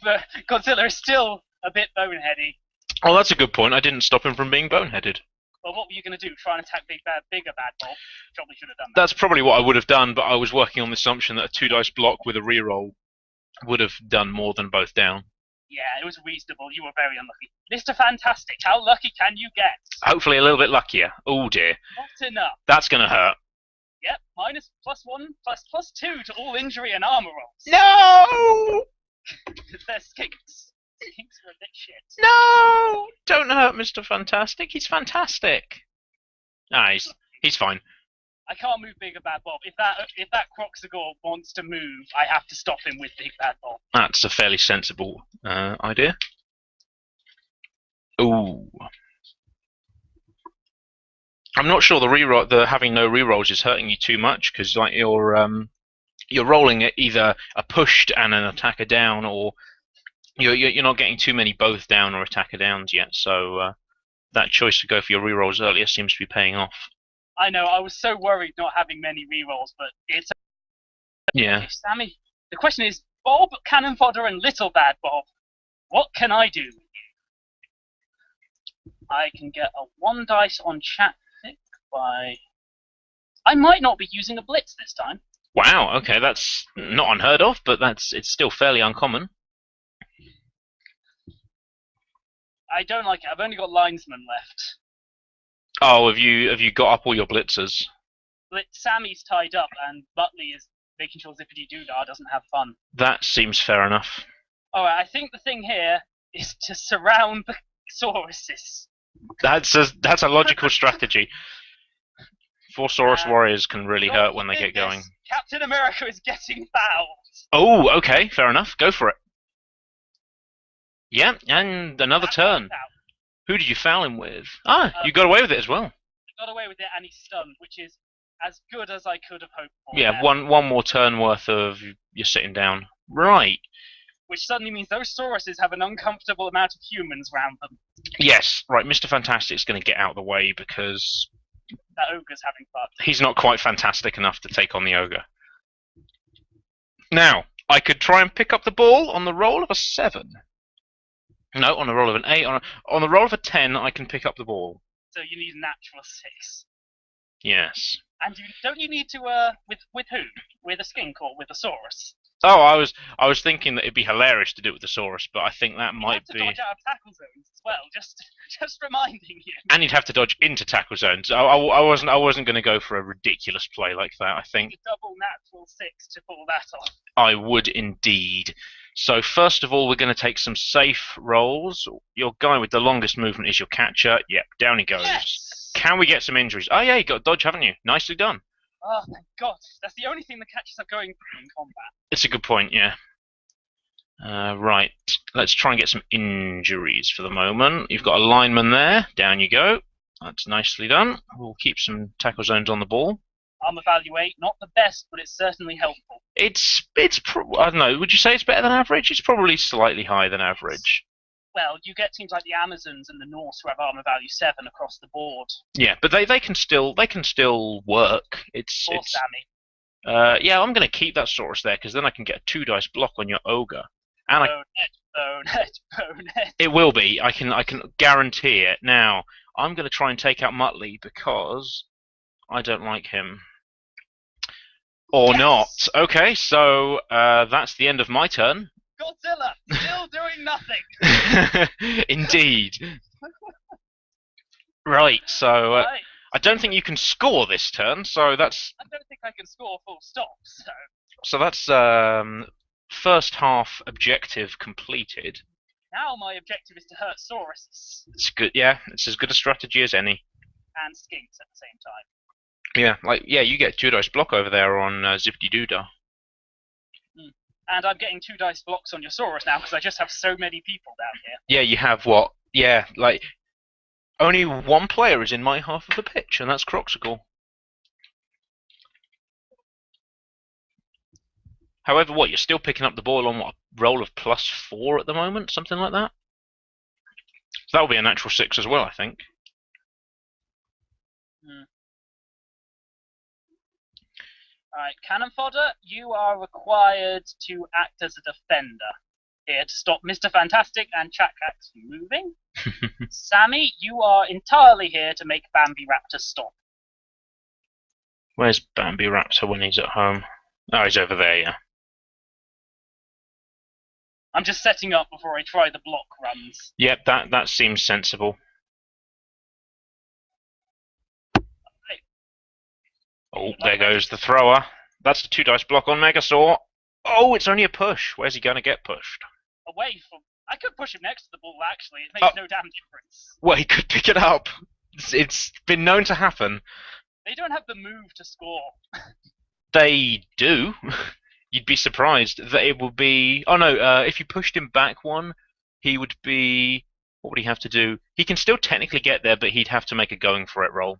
Godzilla is still a bit boneheady. Oh, that's a good point. I didn't stop him from being boneheaded. Well, what were you going to do? Try and attack bigger bad Bob? Probably should have done that. That's probably what I would have done, but I was working on the assumption that a 2-dice block with a reroll would have done more than both down. Yeah, it was reasonable. You were very unlucky. Mr. Fantastic, how lucky can you get? Hopefully a little bit luckier. Oh dear. Not enough. That's going to hurt. Yep, minus +1 plus +2 to all injury and armor rolls. No! They're skinks. Skinks are a bit shit. No! Don't hurt Mr. Fantastic. He's fantastic. Nah, he's fine. I can't move Bigger Bad Bob. If that Croxagore wants to move, I have to stop him with Big Bad Bob. That's a fairly sensible idea. Ooh. I'm not sure the having no rerolls is hurting you too much, because like you're rolling at either a pushed and an attacker down, or you're not getting too many both down or attacker downs yet. So that choice to go for your rerolls earlier seems to be paying off. I know. I was so worried not having many rerolls, but it's yeah. Sammy. The question is, Bob, Cannon Fodder, and Little Bad Bob. What can I do? I can get a 1 dice on chat pick by. I might not be using a blitz this time. Wow. Okay, that's not unheard of, but it's still fairly uncommon. I don't like it. I've only got linesmen left. Oh, have you got up all your blitzers? Sammy's tied up, and Butley is making sure Zippity Doodah doesn't have fun. That seems fair enough. Alright, I think the thing here is to surround the Sauruses. That's a logical strategy. 4 Saurus warriors can really hurt when they get going. Captain America is getting fouled. Oh, okay, fair enough. Go for it. Yeah, and another turn. Who did you foul him with? You got away with it as well. I got away with it, and he's stunned, which is as good as I could have hoped for. Yeah, one more turn worth of you're sitting down. Right. Which suddenly means those Sauruses have an uncomfortable amount of humans around them. Yes, right. Mr. Fantastic's going to get out of the way because that ogre's having fun. He's not quite fantastic enough to take on the ogre. Now, I could try and pick up the ball on the roll of a 7. No, on the roll of an 8. On the roll of a 10, I can pick up the ball. So you need a natural 6. Yes. And don't you need to with who? With a skink or with a saurus? Oh, I was thinking that it'd be hilarious to do it with the Saurus, but I think that might be. You have to dodge out of tackle zones as well. Just reminding you. And you'd have to dodge into tackle zones. I wasn't going to go for a ridiculous play like that. I think a double natural 6 to pull that off. I would indeed. So first of all, we're going to take some safe rolls. Your guy with the longest movement is your catcher. Yep, down he goes. Yes! Can we get some injuries? Oh yeah, you got a dodge, haven't you? Nicely done. Oh, thank God. That's the only thing the catchers are going through in combat. It's a good point, yeah. Right, let's try and get some injuries for the moment. You've got a lineman there. Down you go. That's nicely done. We'll keep some tackle zones on the ball. Armor value 8, not the best, but it's certainly helpful. I don't know, would you say it's better than average? It's probably slightly higher than average. Well, you get teams like the Amazons and the Norse who have armor value 7 across the board. Yeah, but they can still work. Sammy. Yeah, I'm going to keep that Saurus there because then I can get a 2 dice block on your ogre. And Bonehead. It will be. I can guarantee it. Now I'm going to try and take out Muttley because I don't like him. Or not. Okay, so that's the end of my turn. Godzilla, still doing nothing. Indeed. Right, so I don't think you can score this turn, so that's... I don't think I can score full stop, So that's first half objective completed. Now my objective is to hurt Sauruses. It's good, yeah, it's as good a strategy as any. And skinks at the same time. Yeah, you get 2 dice block over there on Zippity Doodah. And I'm getting 2 dice blocks on your Saurus now because I just have so many people down here. Yeah, you have what? Yeah, like only one player is in my half of the pitch, and that's Croxical. However, you're still picking up the ball on what, a roll of +4 at the moment, something like that? So that will be a natural 6 as well, I think. Alright, Cannon Fodder, you are required to act as a defender here to stop Mr. Fantastic and Chakax from moving. Sammy, you are entirely here to make Bambi Raptor stop. Where's Bambi Raptor when he's at home? Oh, he's over there, yeah. I'm just setting up before I try the block runs. Yep, that seems sensible. Oh, there goes the thrower. That's a 2 dice block on Megasaur. Oh, it's only a push. Where's he going to get pushed? Away from... I could push him next to the ball, actually. It makes no damn difference. Well, he could pick it up. It's been known to happen. They don't have the move to score. They do. You'd be surprised that it will be... Oh, no, if you pushed him back one, he would be... What would he have to do? He can still technically get there, but he'd have to make a going for it roll.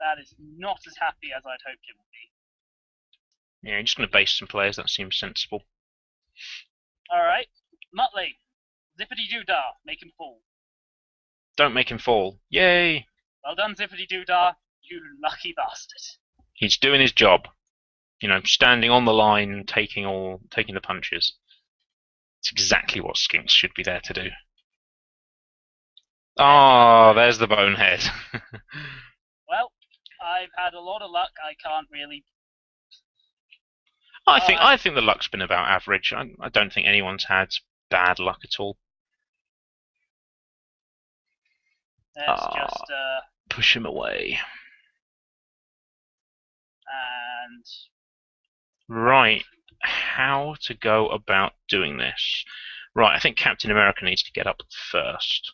That is not as happy as I'd hoped it would be. Yeah, you're just going to base some players. That seems sensible. Alright. Muttley. Zippity-doo-dah. Make him fall. Don't make him fall. Yay! Well done, Zippity-doo-dah. You lucky bastard. He's doing his job. You know, standing on the line, taking the punches. It's exactly what Skinks should be there to do. Oh, there's the bonehead. Well, I've had a lot of luck. I can't really... I think the luck's been about average. I don't think anyone's had bad luck at all. Let's just push him away. And right, how to go about doing this? Right, I think Captain America needs to get up first.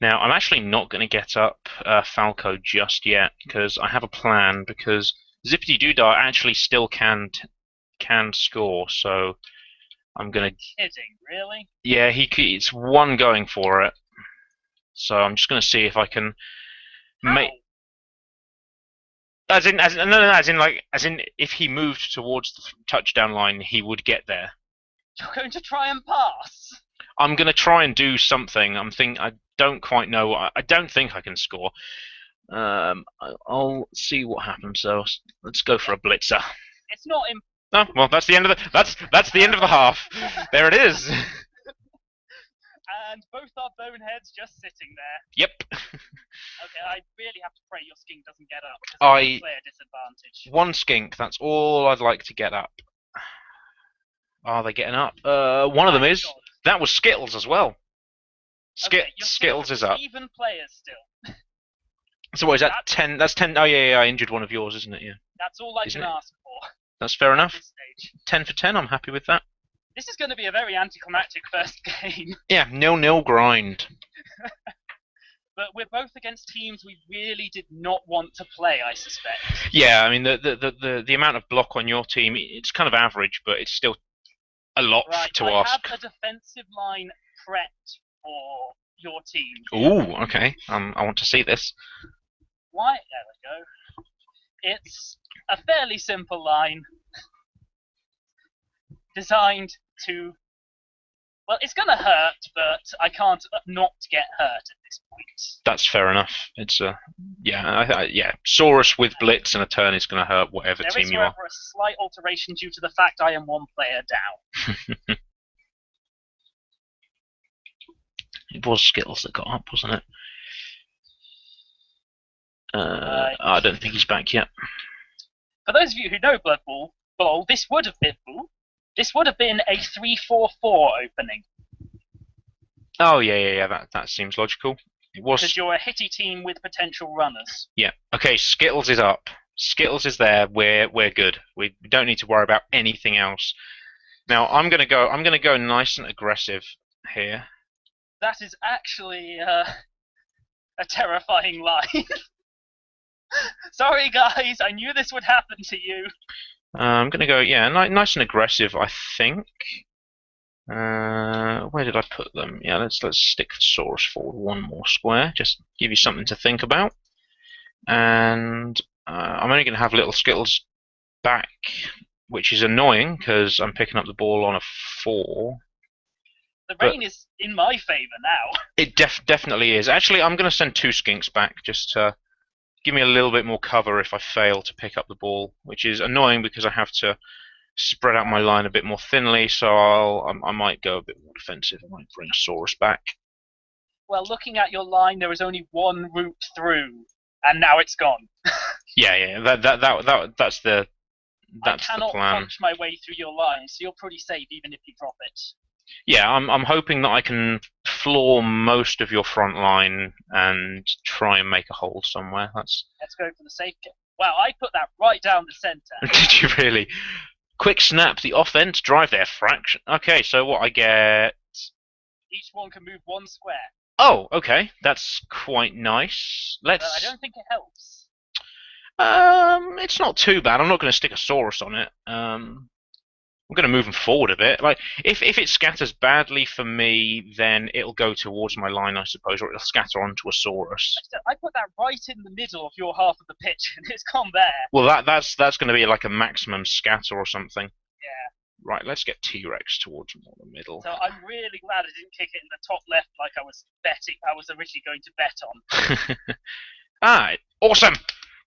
Now, I'm actually not going to get up Falco just yet because I have a plan. Because Zippity-Doo-Dah actually still can score, so I'm gonna. Kidding, really? Yeah, it's one going for it. So I'm just gonna see if I can make. As in, if he moved towards the touchdown line, he would get there. You're going to try and pass? I'm gonna try and do something. I don't quite know. I don't think I can score. I'll see what happens. So let's go for a blitzer. It's not. Oh well, that's the end of the that's the end of the half. There it is. And both our boneheads just sitting there. Yep. Okay, I really have to pray your skink doesn't get up. I player disadvantage. One skink. That's all I'd like to get up. Are they getting up? One of them is. God. That was Skittles as well. Skittles is up. Even players still. So what is that? 10? That's 10. Oh yeah, I injured one of yours, isn't it? Yeah. That's all I can ask for. That's fair enough. 10 for 10. I'm happy with that. This is going to be a very anticlimactic first game. Yeah, 0-0 grind. But we're both against teams we really did not want to play, I suspect. Yeah, I mean the amount of block on your team, it's kind of average, but it's still a lot to ask. I have a defensive line prepped for your team. Ooh, okay. I want to see this. Why? There we go. It's a fairly simple line designed to... Well, it's going to hurt, but I can't not get hurt at this point. That's fair enough. It's yeah. Saurus with blitz and a turn is going to hurt whatever team you are. There is, a slight alteration due to the fact I am one player down. It was Skittles that got up, wasn't it? I don't think he's back yet. For those of you who know Bloodbowl, this would have been a 3-4-4 opening. Oh yeah. That seems logical. It was because you're a hitty team with potential runners. Yeah. Okay. Skittles is up. Skittles is there. We're good. We don't need to worry about anything else. Now I'm gonna go nice and aggressive here. That is actually a terrifying line. Sorry guys, I knew this would happen to you. I'm gonna go nice and aggressive. I think. Where did I put them? Yeah, let's stick the Saurus forward one more square. Just give you something to think about. And I'm only gonna have little Skittles back, which is annoying because I'm picking up the ball on a 4. The But rain is in my favour now. it definitely is. Actually, I'm going to send 2 skinks back just to give me a little bit more cover if I fail to pick up the ball, which is annoying because I have to spread out my line a bit more thinly, so I might go a bit more defensive. I might bring Saurus back. Well, looking at your line, there is only one route through, and now it's gone. Yeah. That's the I cannot plan. punch my way through your line, so you're pretty safe even if you drop it. Yeah, I'm hoping that I can floor most of your front line and try and make a hole somewhere. Let's go for the safe kick. Wow, I put that right down the centre. Did you really? Quick snap, the offense, drive their fraction. Okay, so what I get? Each one can move 1 square. Oh, okay, that's quite nice. But I don't think it helps. It's not too bad. I'm not going to stick a Saurus on it. I'm going to move them forward a bit. Like, if it scatters badly for me, then it'll go towards my line, I suppose, or it'll scatter onto a Saurus. I put that right in the middle of your half of the pitch, and it's gone there. Well, that's going to be like a maximum scatter or something. Yeah. Right, let's get T-Rex towards more the middle. So I'm really glad I didn't kick it in the top left like I was originally going to bet on. Ah, awesome!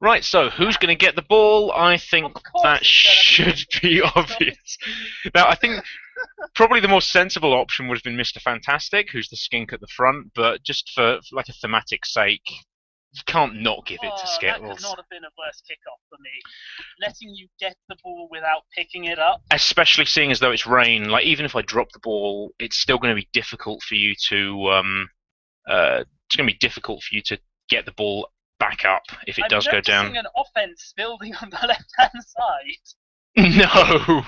Right, so who's going to get the ball? I think that should be obvious. Now, I think probably the more sensible option would have been Mr. Fantastic, who's the skink at the front, but just for like a thematic sake, you can't not give it to Skittles. That could not have been a worse kickoff for me. Letting you get the ball without picking it up. Especially seeing as though it's rain, like even if I drop the ball, it's still going to be difficult for you to get the ball back up if it does go down. I'm noticing an offense building on the left-hand side. No,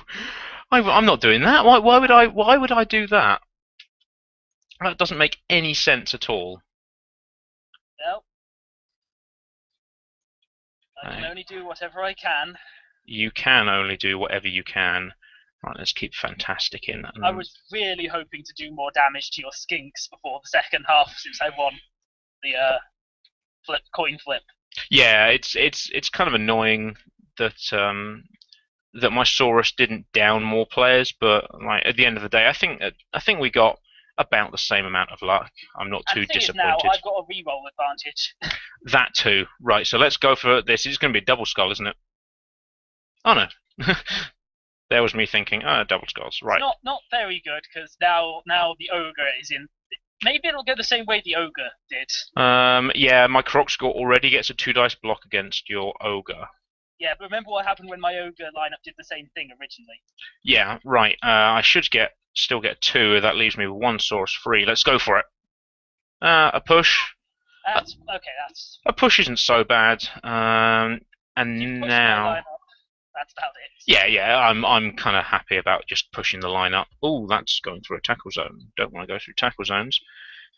I'm not doing that. Why would I do that? That doesn't make any sense at all. Well, I can only do whatever I can. You can only do whatever you can. Right, let's keep Fantastic in. I was really hoping to do more damage to your skinks before the second half, since I won the coin flip. Yeah, it's kind of annoying that that my Saurus didn't down more players, but like at the end of the day, I think we got about the same amount of luck. I'm not too disappointed. Now I've got a reroll advantage. That too, right? So let's go for this. It's going to be a double skull, isn't it? Oh no. There was me thinking, double skulls, right? It's not very good because now the ogre is in. Maybe it'll go the same way the ogre did. Yeah, my Croc score already gets a 2-dice block against your ogre. Yeah, but remember what happened when my ogre lineup did the same thing originally? Yeah, right. I should still get 2. That leaves me with 1 source free. Let's go for it. A push. That's a push isn't so bad. And now. That's about it. Yeah. I'm kind of happy about just pushing the line up. Oh, that's going through a tackle zone. Don't want to go through tackle zones.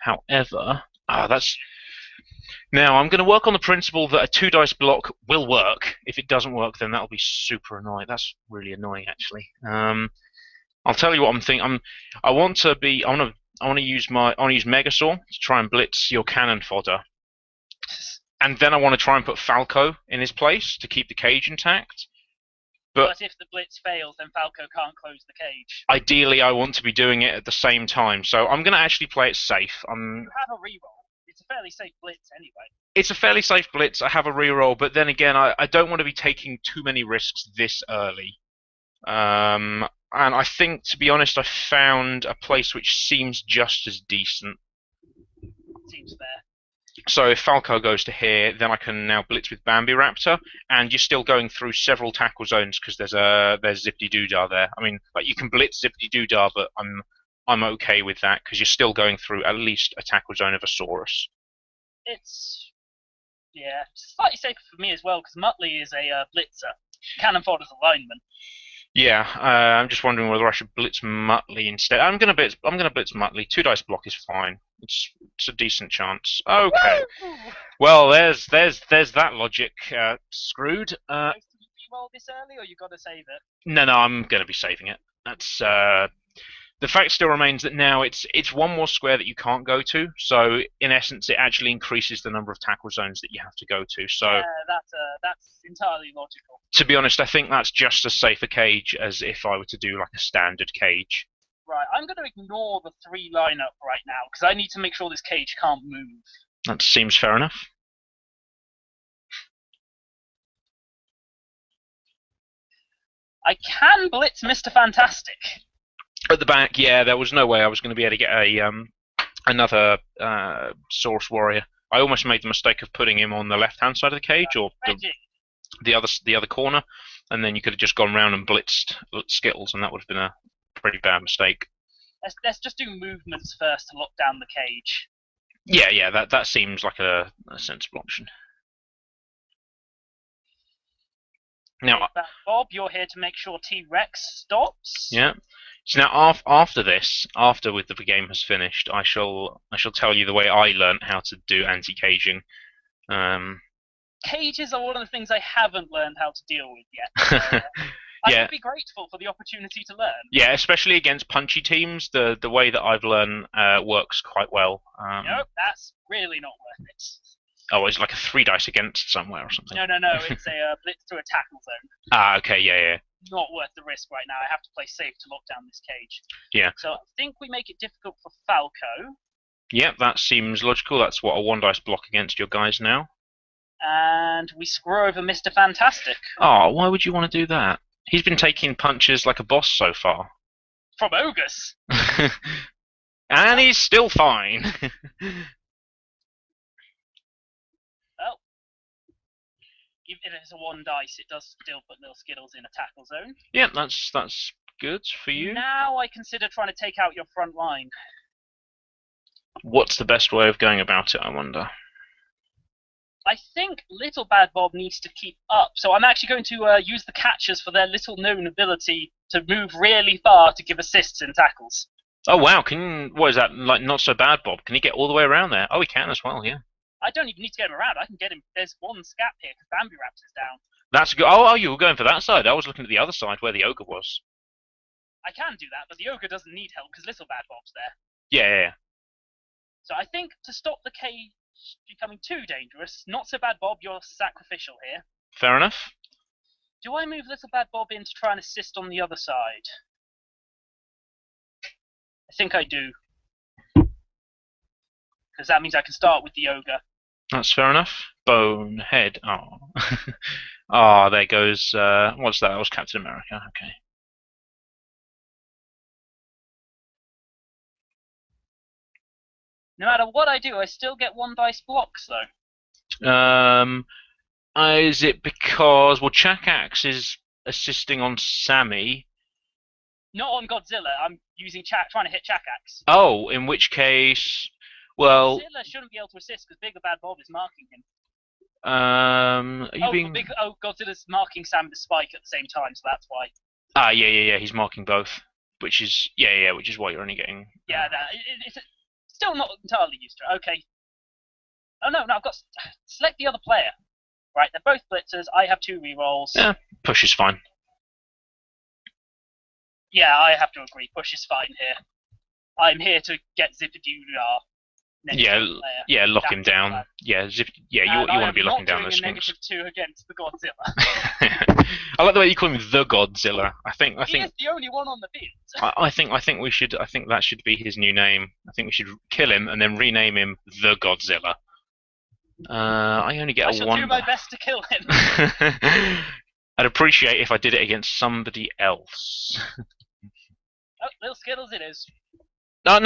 However, that's. Now I'm going to work on the principle that a 2-dice block will work. If it doesn't work, then that'll be super annoying. That's really annoying, actually. I'll tell you what I'm thinking. I want to use Megasaur to try and blitz your cannon fodder, and then I want to try and put Falco in his place to keep the cage intact. But if the blitz fails, then Falco can't close the cage. Ideally, I want to be doing it at the same time, so I'm going to actually play it safe. You have a reroll. It's a fairly safe blitz anyway. It's a fairly safe blitz. I have a reroll, but then again, I don't want to be taking too many risks this early. And I think, to be honest, I found a place which seems just as decent. Seems fair. So if Falco goes to here, then I can now blitz with Bambi Raptor, and you're still going through several tackle zones because there's Zippity Doodah there. I mean, like you can blitz Zippity Doodah, but I'm okay with that because you're still going through at least a tackle zone of a Saurus. It's slightly safer for me as well because Muttley is a blitzer. Cannon fodder's a lineman. Yeah, I'm just wondering whether I should blitz Muttley instead. I'm gonna blitz Muttley. 2-dice block is fine. It's a decent chance. Okay. Woo! Well, there's that logic screwed. Roll this early, or you got to save it? No, I'm gonna be saving it. That's the fact still remains that now it's 1 more square that you can't go to. So in essence, it actually increases the number of tackle zones that you have to go to. So yeah, that's entirely logical. To be honest, I think that's just as safe a cage as if I were to do like a standard cage. Right, I'm going to ignore the 3 lineup right now because I need to make sure this cage can't move. That seems fair enough. I can blitz Mr. Fantastic. At the back, yeah, there was no way I was going to be able to get a another Source Warrior. I almost made the mistake of putting him on the left-hand side of the cage, or the other corner, and then you could have just gone round and blitzed Skittles, and that would have been a pretty bad mistake. Let's just do movements first to lock down the cage. Yeah, that seems like a sensible option. Now, Bob, you're here to make sure T-Rex stops. Yeah. So now, after this, after the game has finished, I shall tell you the way I learned how to do anti-caging. Cages are one of the things I haven't learned how to deal with yet. So, I would be grateful for the opportunity to learn. Yeah, especially against punchy teams, the way that I've learned works quite well. Nope, that's really not worth it. Oh, it's like a 3 dice against somewhere or something. No, it's a blitz to a tackle zone. Ah, okay, yeah. Not worth the risk right now. I have to play safe to lock down this cage. Yeah. So I think we make it difficult for Falco. Yep, that seems logical. That's what a 1 dice block against your guys now. And we screw over Mr. Fantastic. Oh, why would you want to do that? He's been taking punches like a boss so far. From ogres. And he's still fine. Well, even if it's a 1 dice, it does still put little Skittles in a tackle zone. Yeah, that's good for you. Now I consider trying to take out your front line. What's the best way of going about it, I wonder? I think Little Bad Bob needs to keep up, so I'm actually going to use the catchers for their little-known ability to move really far to give assists in tackles. Oh wow! What is that? Like Not So Bad Bob? Can he get all the way around there? Oh, he can as well. Yeah. I don't even need to get him around. I can get him. There's 1 scap here because Bambi Raptor's down. That's good. Oh, you were going for that side. I was looking at the other side where the ogre was. I can do that, but the ogre doesn't need help because Little Bad Bob's there. Yeah. So I think to stop the cage becoming too dangerous, Not So Bad Bob, you're sacrificial here. Fair enough. Do I move Little Bad Bob in to try and assist on the other side? I think I do. Because that means I can start with the ogre. That's fair enough. Bonehead. Oh. Ah, there goes. What's that? That was Captain America. Okay. No matter what I do, I still get 1 dice blocks, though. Is it because Chakax is assisting on Sammy? Not on Godzilla. I'm using trying to hit Chakax. Oh, in which case, well, Godzilla shouldn't be able to assist because Bigger Bad Bob is marking him. Godzilla's marking Sam with Spike at the same time, so that's why. Ah, yeah. He's marking both, which is which is why you're only getting. Yeah, it's still not entirely used to it. Okay. Oh no, I've got select the other player. Right, they're both blitzers. I have 2 rerolls. Yeah, push is fine. Yeah, I have to agree. Push is fine here. I'm here to get Zippity-Doo-Dah. Yeah, lock him down. Yeah, you want to be locking down those things. -2 against the Godzilla. I like the way you call him the Godzilla. I think he is the only one on the field. I think that should be his new name. I think we should kill him and then rename him the Godzilla. I only get I a shall 1. do my best to kill him. I'd appreciate if I did it against somebody else. Oh, little Skittles it is. No.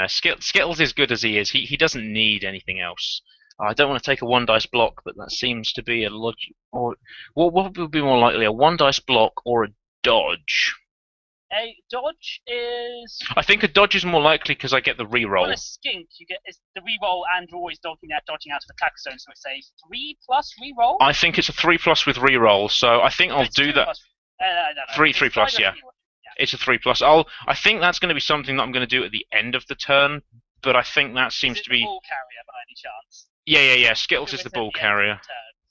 Skittles is good as he is. He doesn't need anything else. I don't want to take a 1 dice block, but that seems to be a logic. Or what would be more likely, a 1 dice block or a dodge? A dodge is. I think a dodge is more likely because I get the reroll. On a skink, you get the reroll, and you're always dodging out of the attack zone, so it's a 3+ reroll. I think it's a 3+ with reroll, so I think I'll do that. No. 3+, yeah. It's a 3+. I think that's going to be something that I'm going to do at the end of the turn, but I think that seems to be. The ball carrier by any chance? Yeah. Skittles is the ball carrier.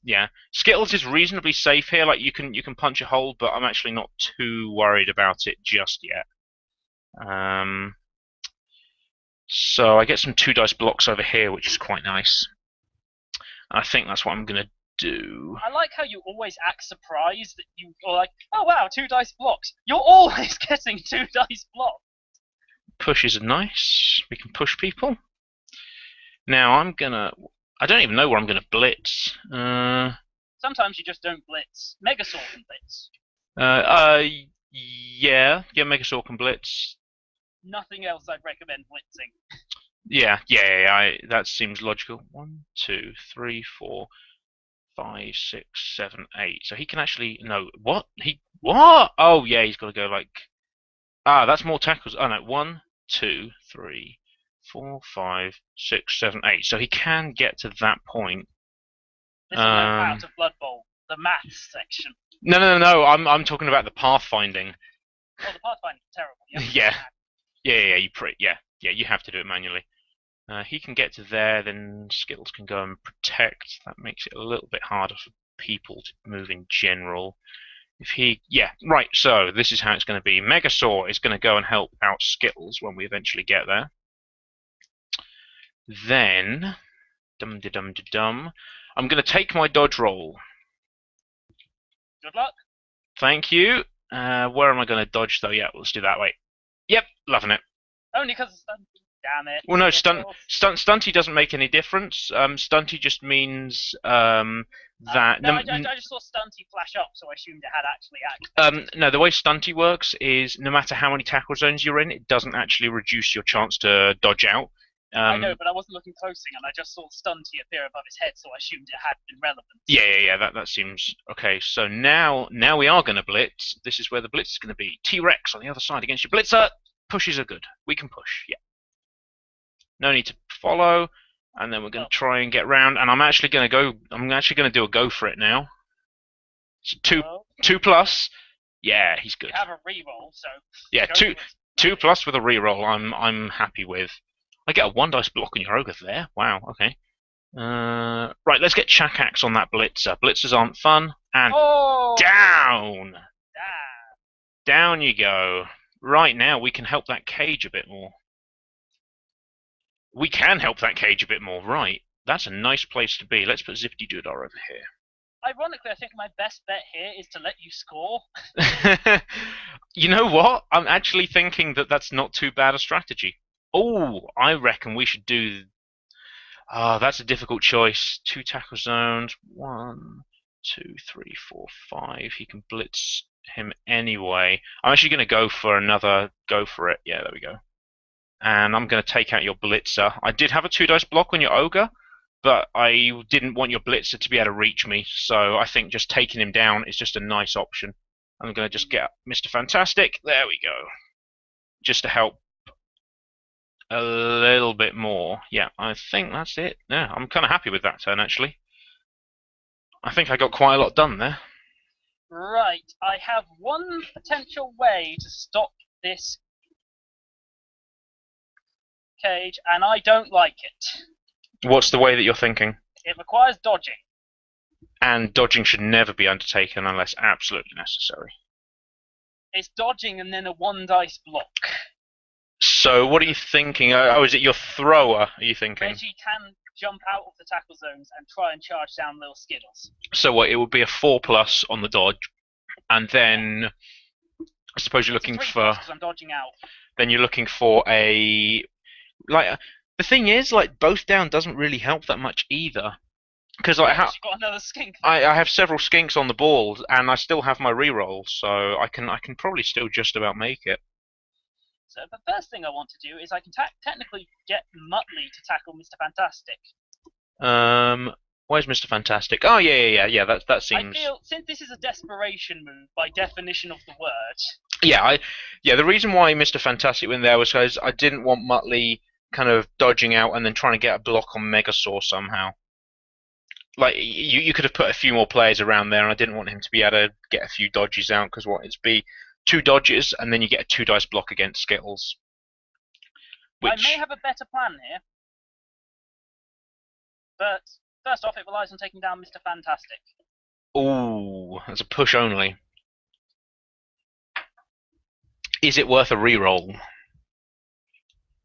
Yeah, Skittles is reasonably safe here. Like you can punch a hole, but I'm actually not too worried about it just yet. So I get some 2 dice blocks over here, which is quite nice. I think that's what I'm gonna do. I like how you always act surprised that you're like, oh wow, 2 dice blocks. You're always getting 2 dice blocks. Pushes are nice. We can push people. Now I don't even know where I'm gonna blitz. Sometimes you just don't blitz. Megasaur can blitz. Yeah, Megasaur can blitz. Nothing else I'd recommend blitzing. Yeah, that seems logical. 1, 2, 3, 4, 5, 6, 7, 8. So he can actually what? What? Oh yeah, he's got to go like that's more tackles. Oh no, 1, 2, 3, 4, 5, 6, 7, 8. So he can get to that point. This is my part of Bloodbowl, the maths section. No. I'm talking about the pathfinding. Oh, the pathfinding is terrible. Yeah. You have to do it manually. He can get to there, then Skittles can go and protect. That makes it a little bit harder for people to move in general. Right, so this is how it's going to be. Megasaur is going to go and help out Skittles when we eventually get there. Then, I'm going to take my dodge roll. Good luck. Thank you. Where am I going to dodge, though? Yeah, let's do that. Wait. Yep, loving it. Only because damn it. Well, no, stunty doesn't make any difference. Stunty just means that. No, I just saw stunty flash up, so I assumed it had actually acted. No, the way stunty works is no matter how many tackle zones you're in, it doesn't actually reduce your chance to dodge out. I know, but I wasn't looking closely, and I just saw stunty appear above his head, so I assumed it had been relevant. Yeah. That seems okay. So now we are going to blitz. This is where the blitz is going to be. T-Rex on the other side against your blitzer. Pushes are good. We can push. Yeah. No need to follow, and then we're going to try and get round. And I'm actually going to do a go for it now. So 2 plus. Yeah, he's good. You have a reroll, so yeah, 2 plus with a reroll. I'm happy with. I get a 1 dice block on your ogre there. Wow. Okay. Right, let's get Chakax on that blitzer. Blitzers aren't fun. And down. Down you go. Right now we can help that cage a bit more. We can help that cage a bit more, right? That's a nice place to be. Let's put Zippity Doodar over here. Ironically, I think my best bet here is to let you score. You know what? I'm actually thinking that that's not too bad a strategy. Oh, I reckon we should do... that's a difficult choice. 2 tackle zones. 1, 2, 3, 4, 5. He can blitz him anyway. I'm actually going to go for another... Go for it. Yeah, there we go. And I'm going to take out your blitzer. I did have a 2 dice block on your ogre, but I didn't want your blitzer to be able to reach me, so I think just taking him down is just a nice option. I'm going to just get Mr. Fantastic. There we go. Just to help a little bit more. Yeah, I think that's it. Yeah, I'm kind of happy with that turn, actually. I think I got quite a lot done there. Right, I have one potential way to stop this cage, and I don't like it. What's the way that you're thinking? It requires dodging. And dodging should never be undertaken unless absolutely necessary. It's dodging and then a 1 dice block. So what are you thinking? Is it your thrower, are you thinking? Reggie can jump out of the tackle zones and try and charge down little Skittles. So what, it would be a 4 plus on the dodge, and then I suppose you're looking for... Because I'm dodging out. Then you're looking for a... the thing is, both down doesn't really help that much either. Because you've got another skink. I have several skinks on the board, and I still have my reroll, so I can probably still just about make it. So the first thing I want to do is I can technically get Muttley to tackle Mr. Fantastic. Where's Mr. Fantastic? Oh yeah. That seems. I feel since this is a desperation move by definition of the word. Yeah, the reason why Mr. Fantastic went there was because I didn't want Muttley kind of dodging out and then trying to get a block on Megasaur somehow. You could have put a few more players around there, and I didn't want him to be able to get a few dodges out, because it'd be 2 dodges, and then you get a 2 dice block against Skittles. I may have a better plan here, but first off, it relies on taking down Mr. Fantastic. Ooh, that's a push only. Is it worth a reroll?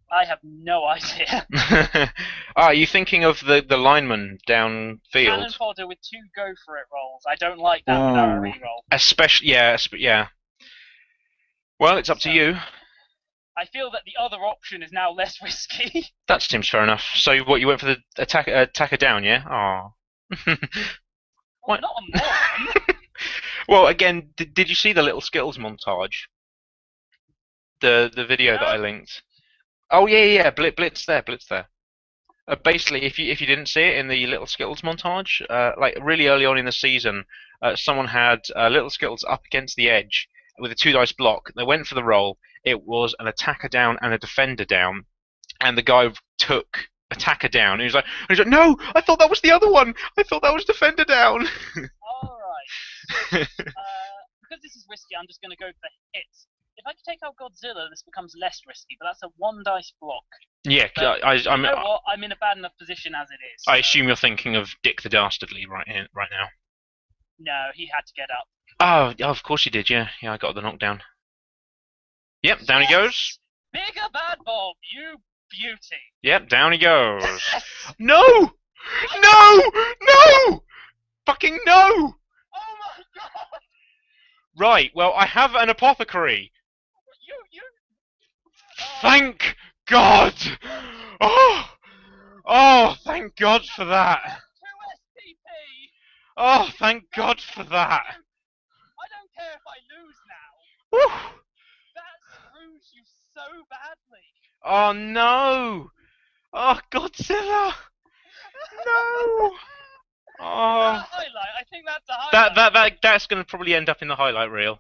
I have no idea. Ah, are you thinking of the lineman Cannon downfield? fodder with 2 go for it rolls. I don't like that without a Ooh, reroll. especially yeah. Well, it's up to So you. I feel that the other option is now less risky. That seems fair enough. So what, you went for the attacker down, yeah? Oh. Oh, What? not a moron. Well, again, did you see the little Skittles montage? The video that I No. linked. Oh yeah. Blitz there, Blitz there. Basically, if you didn't see it in the little Skittles montage, like really early on in the season, someone had little Skittles up against the edge with a 2 dice block. They went for the roll. It was an attacker down and a defender down, and the guy took attacker down. And he's like, no, I thought that was the other one. I thought that was defender down. All right. Because this is risky, I'm just going to go for hits. If I could take out Godzilla, this becomes less risky, but that's a 1 dice block. Yeah, But you know what? I'm in a bad enough position as it is. I assume you're thinking of Dick the Dastardly right now. No, he had to get up. Oh, of course you did. Yeah, I got the knockdown. Yep, down he goes. Bigger bad Bob, you beauty. Yep, down he goes. Yes! No! No! Fucking no! Oh my god! Right, well, I have an apothecary. You. Thank God! Oh, thank God for that. 2 STP! Oh, thank God for that. I don't care if I lose now. Woo. That screws you so badly. Oh no! Oh, Godzilla! No! Oh, Highlight. I think that's a highlight. that's going to probably end up in the highlight reel.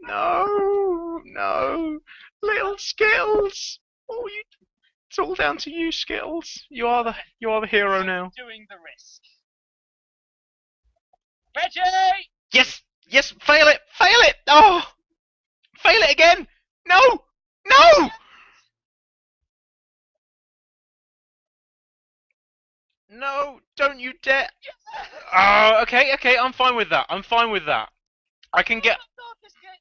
No, little Skittles. Oh, it's all down to you, Skittles. You are the hero now. Doing the risk. Reggie! Yes, fail it. Oh, fail it again. No. No, don't you dare. Oh, okay, I'm fine with that. I can get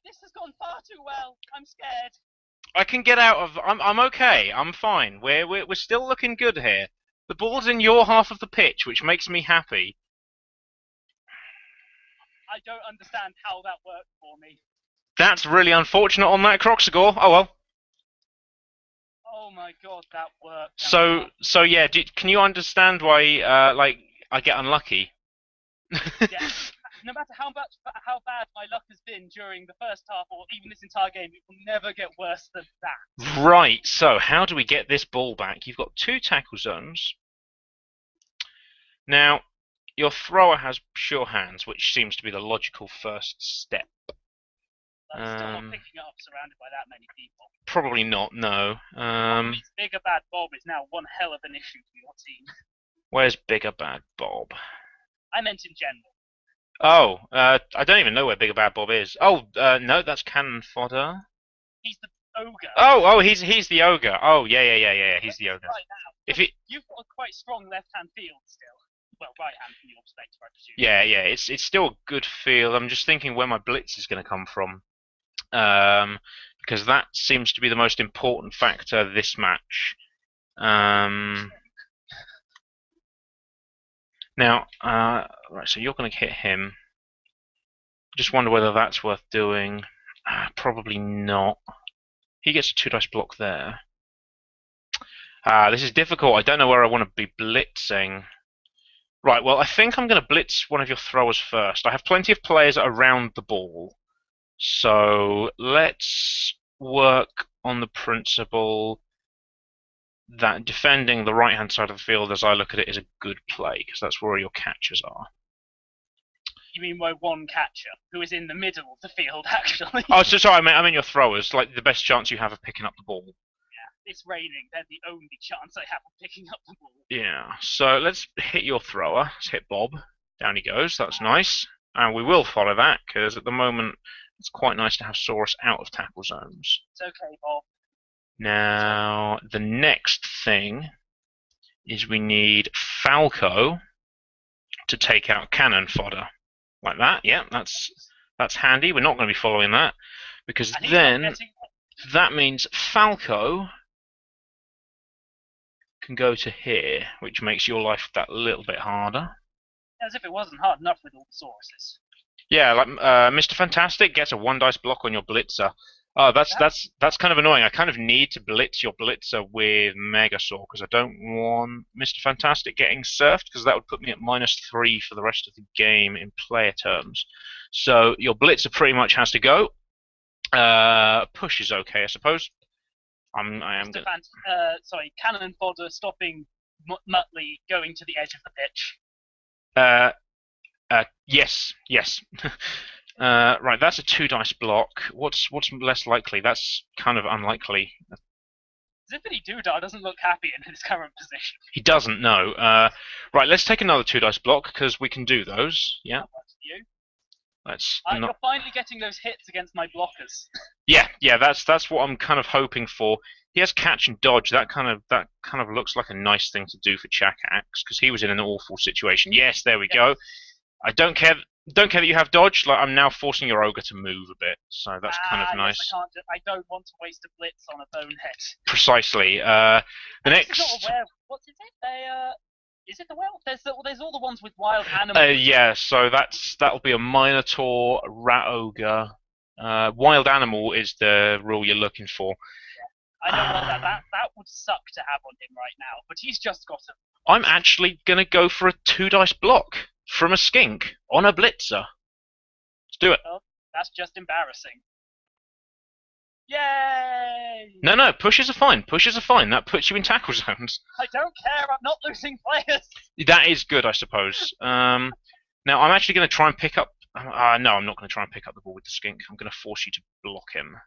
This has gone far too well. I'm scared. I can get out of. I'm okay. I'm fine. We're still looking good here. The ball's in your half of the pitch, which makes me happy. I don't understand how that worked for me. That's really unfortunate on that Croxagore. Oh well. Oh my god, that worked. So yeah. Can you understand why like I get unlucky? Yeah. No matter how bad my luck has been during the first half or even this entire game, it will never get worse than that. Right. So how do we get this ball back? You've got 2 tackle zones. Now, your thrower has sure hands, which seems to be the logical first step. I'm still not picking it up surrounded by that many people. Probably not. No. Bigger Bad Bob is now one hell of an issue for your team. Where's Bigger Bad Bob? I meant in general. Oh, I don't even know where Bigger Bad Bob is. Oh, no, that's cannon fodder. He's the ogre. Oh, he's the ogre. Oh, yeah. He's the ogre. Right now, you've got a quite strong left-hand field still. Well, right hand from your perspective, I presume. Yeah. It's still a good field. I'm just thinking where my blitz is going to come from, because that seems to be the most important factor this match. Now, right, so you're going to hit him. Just wonder whether that's worth doing. Probably not. He gets a 2 dice block there. This is difficult. I don't know where I want to be blitzing. Right, well, I think I'm going to blitz one of your throwers first. I have plenty of players around the ball. So let's work on the principle that defending the right-hand side of the field, as I look at it, is a good play, because that's where your catchers are. You mean my one catcher, who is in the middle of the field, actually? Oh, so sorry, I mean your throwers, like the best chance you have of picking up the ball. Yeah, it's raining. They're the only chance I have of picking up the ball. Yeah, so let's hit your thrower. Let's hit Bob. Down he goes. That's nice. And we will follow that, because at the moment it's quite nice to have Saurus out of tackle zones. It's okay, Bob. Now, the next thing is we need Falco to take out cannon fodder. Like that, yeah, that's handy. We're not going to be following that, because then that means Falco can go to here, which makes your life that little bit harder. As if it wasn't hard enough with all the Sauruses. Yeah, like Mr. Fantastic gets a 1 dice block on your Blitzer. Oh, that's kind of annoying. I kind of need to blitz your Blitzer with Megasaur because I don't want Mr. Fantastic getting surfed because that would put me at -3 for the rest of the game in player terms. So your Blitzer pretty much has to go. Push is okay, I suppose. I am going. Sorry, Cannon Fodder stopping Muttley going to the edge of the pitch. Yes. Right, that's a 2 dice block. What's less likely? That's kind of unlikely. Zippity Doodar doesn't look happy in his current position. He doesn't, no. Right, let's take another 2 dice block because we can do those. Yeah. You. You're finally getting those hits against my blockers. Yeah, that's what I'm kind of hoping for. He has catch and dodge. That kind of looks like a nice thing to do for Chakax because he was in an awful situation. Yes, there we go. I don't care that you have dodge. Like I'm now forcing your ogre to move a bit, so that's kind of nice. Yes, I don't want to waste a blitz on a bonehead. Precisely. The next. What is it? Is it the werewolf? There's all the ones with wild animals. Yeah, so that'll be a Minotaur, Rat Ogre. Wild animal is the rule you're looking for. Yeah. I don't want that. That would suck to have on him right now, but he's just got him. I'm actually gonna go for a 2 dice block from a skink on a Blitzer. Let's do it. Oh, that's just embarrassing. Yay! No, pushes are fine. Pushes are fine. That puts you in tackle zones. I don't care. I'm not losing players. That is good, I suppose. Now I'm actually going to try and pick up. No, I'm not going to try and pick up the ball with the skink. I'm going to force you to block him.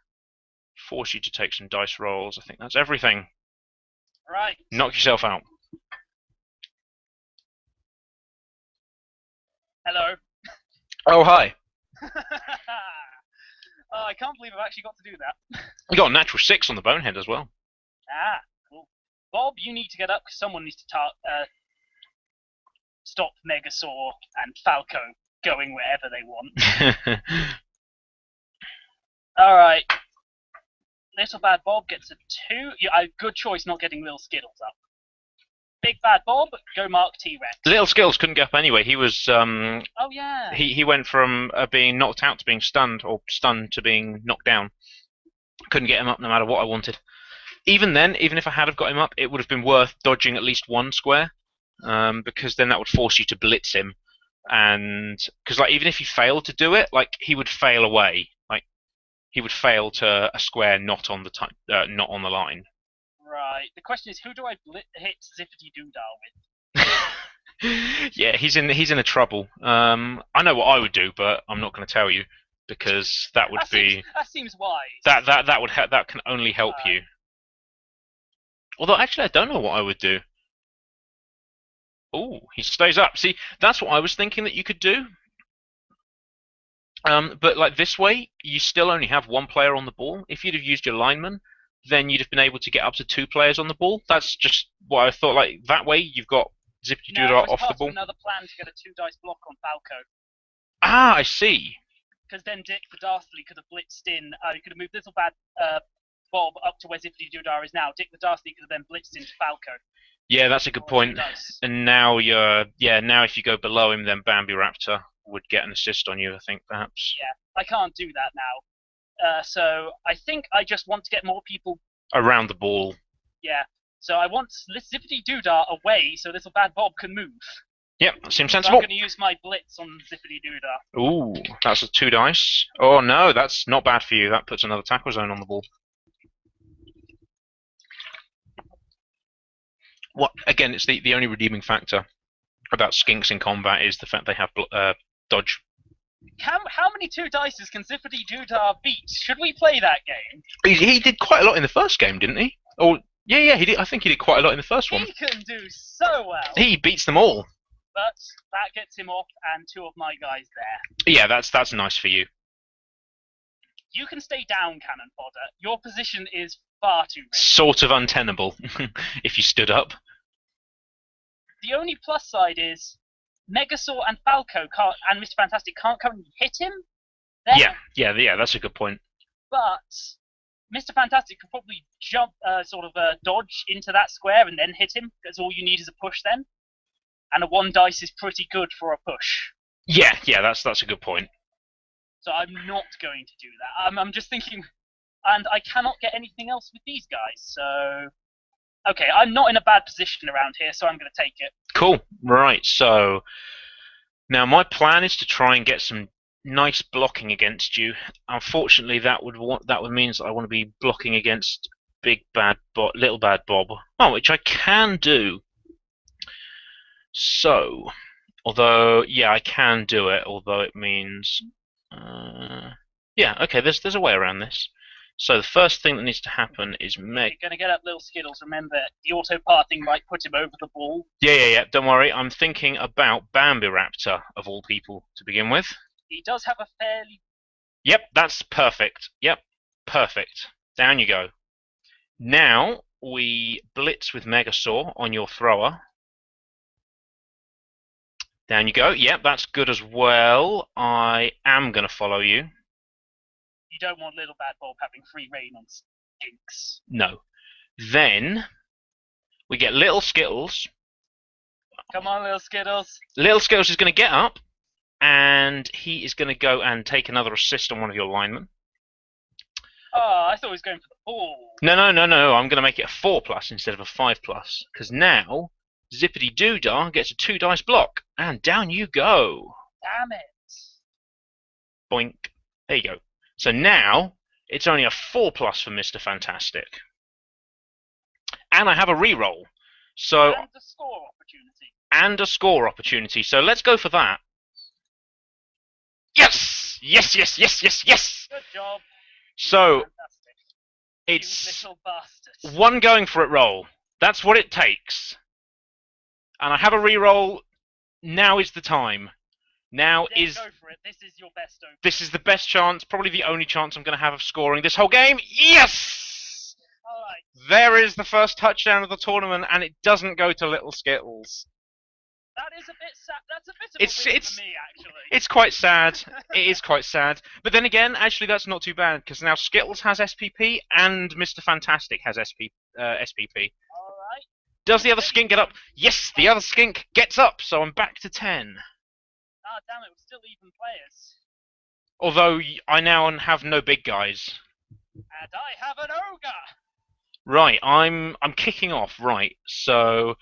Force you to take some dice rolls. I think that's everything. Right. Knock yourself out. Hello. Oh, hi. Oh, I can't believe I've actually got to do that. You got a natural 6 on the bonehead as well. Ah, cool. Bob, you need to get up because someone needs to stop Megasaur and Falco going wherever they want. Alright. Little Bad Bob gets a 2. Good choice not getting Little Skittles up. Big Bad Bob, go mark T-Rex. Little Skittles couldn't get up anyway. He was. Oh yeah. He went from being knocked out to being stunned, or stunned to being knocked down. Couldn't get him up no matter what I wanted. Even then, even if I had have got him up, it would have been worth dodging at least 1 square, because then that would force you to blitz him, and because like even if he failed to do it, like he would fail away, like he would fail to a square not on the line. Right. The question is, who do I hit Zippity Doodar with? Yeah, he's in a trouble. I know what I would do, but I'm not going to tell you because that seems wise. That can only help you. Although actually, I don't know what I would do. Oh, he stays up. See, that's what I was thinking that you could do. But like this way, you still only have 1 player on the ball. If you'd have used your lineman, then you'd have been able to get up to 2 players on the ball. That's just what I thought. Like that way, you've got Zippity Doodar off the ball. Another plan to get a 2 dice block on Falco. Ah, I see. Because then Dick the Dastardly could have blitzed in. He could have moved Little Bad Bob up to where Zippity Doodar is now. Dick the Dastardly could have then blitzed into Falco. Yeah, that's a good point. And now now if you go below him, then Bambi Raptor would get an assist on you, I think, perhaps. Yeah, I can't do that now. So I think I just want to get more people around the ball. Yeah. So I want Zippity Doodar away so Little Bad Bob can move. Yep, seems so sensible. I'm going to use my blitz on Zippity Doodar. Ooh, that's a 2 dice. Oh no, that's not bad for you. That puts another tackle zone on the ball. What? Again, it's the only redeeming factor about skinks in combat is the fact they have dodge. How many 2 dices can Zippity Doodar beat? Should we play that game? He did quite a lot in the first game, didn't he? Oh, yeah, he did. I think he did quite a lot in the first one. He can do so well. He beats them all. But that gets him off, and 2 of my guys there. Yeah, that's nice for you. You can stay down, Cannon Fodder. Your position is far too risky. Sort of untenable if you stood up. The only plus side is Megasaur and Falco and Mr. Fantastic can't currently hit him. Yeah, that's a good point. But Mr. Fantastic could probably jump, dodge into that square and then hit him, because all you need is a push then. And a 1 dice is pretty good for a push. Yeah, that's a good point. So I'm not going to do that. I'm just thinking, and I cannot get anything else with these guys, so... Okay, I'm not in a bad position around here, so I'm going to take it. Cool. Right, so... Now, my plan is to try and get some nice blocking against you. Unfortunately, that would mean that I want to be blocking against Little Bad Bob. Oh, which I can do. So... Although, yeah, I can do it, although it means... yeah, okay, there's a way around this. So the first thing that needs to happen is make... You're going to get up little Skittles. Remember, the auto-part thing might put him over the ball. Yeah, don't worry. I'm thinking about Bambiraptor, of all people, to begin with. He does have a fairly... Yep, that's perfect. Yep, perfect. Down you go. Now, we blitz with Megasaur on your thrower. Down you go. Yep, that's good as well. I am going to follow you. You don't want Little Bad Bob having free reign on Skinks. No. Then, we get Little Skittles. Come on, Little Skittles. Little Skittles is going to get up, and he is going to go and take another assist on one of your linemen. Oh, I thought he was going for the ball. No. I'm going to make it a 4+ instead of a 5+. Because now, Zippity Doodah gets a 2 dice block, and down you go. Damn it. Boink. There you go. So now, it's only a 4+ for Mr. Fantastic. And I have a reroll. So, and a score opportunity. And a score opportunity. So let's go for that. Yes! Yes! Good job. So, Fantastic. it's You little bastard. 1 going for it roll. That's what it takes. And I have a reroll. Now is the time. Go for it. This is your best opening. This is the best chance, probably the only chance I'm going to have of scoring this whole game. Yes! Alright. There is the first touchdown of the tournament, and it doesn't go to Little Skittles. That is a bit sad. That's a bit of a win for me, actually. It's quite sad. It is quite sad. But then again, actually, that's not too bad, because now Skittles has SPP, and Mr. Fantastic has SPP. Alright. Does the other skink get up? Yes, the other skink gets up, so I'm back to 10. Ah, damn it, we're still even players. Although I now have no big guys. And I have an ogre! Right, I'm kicking off, right, so...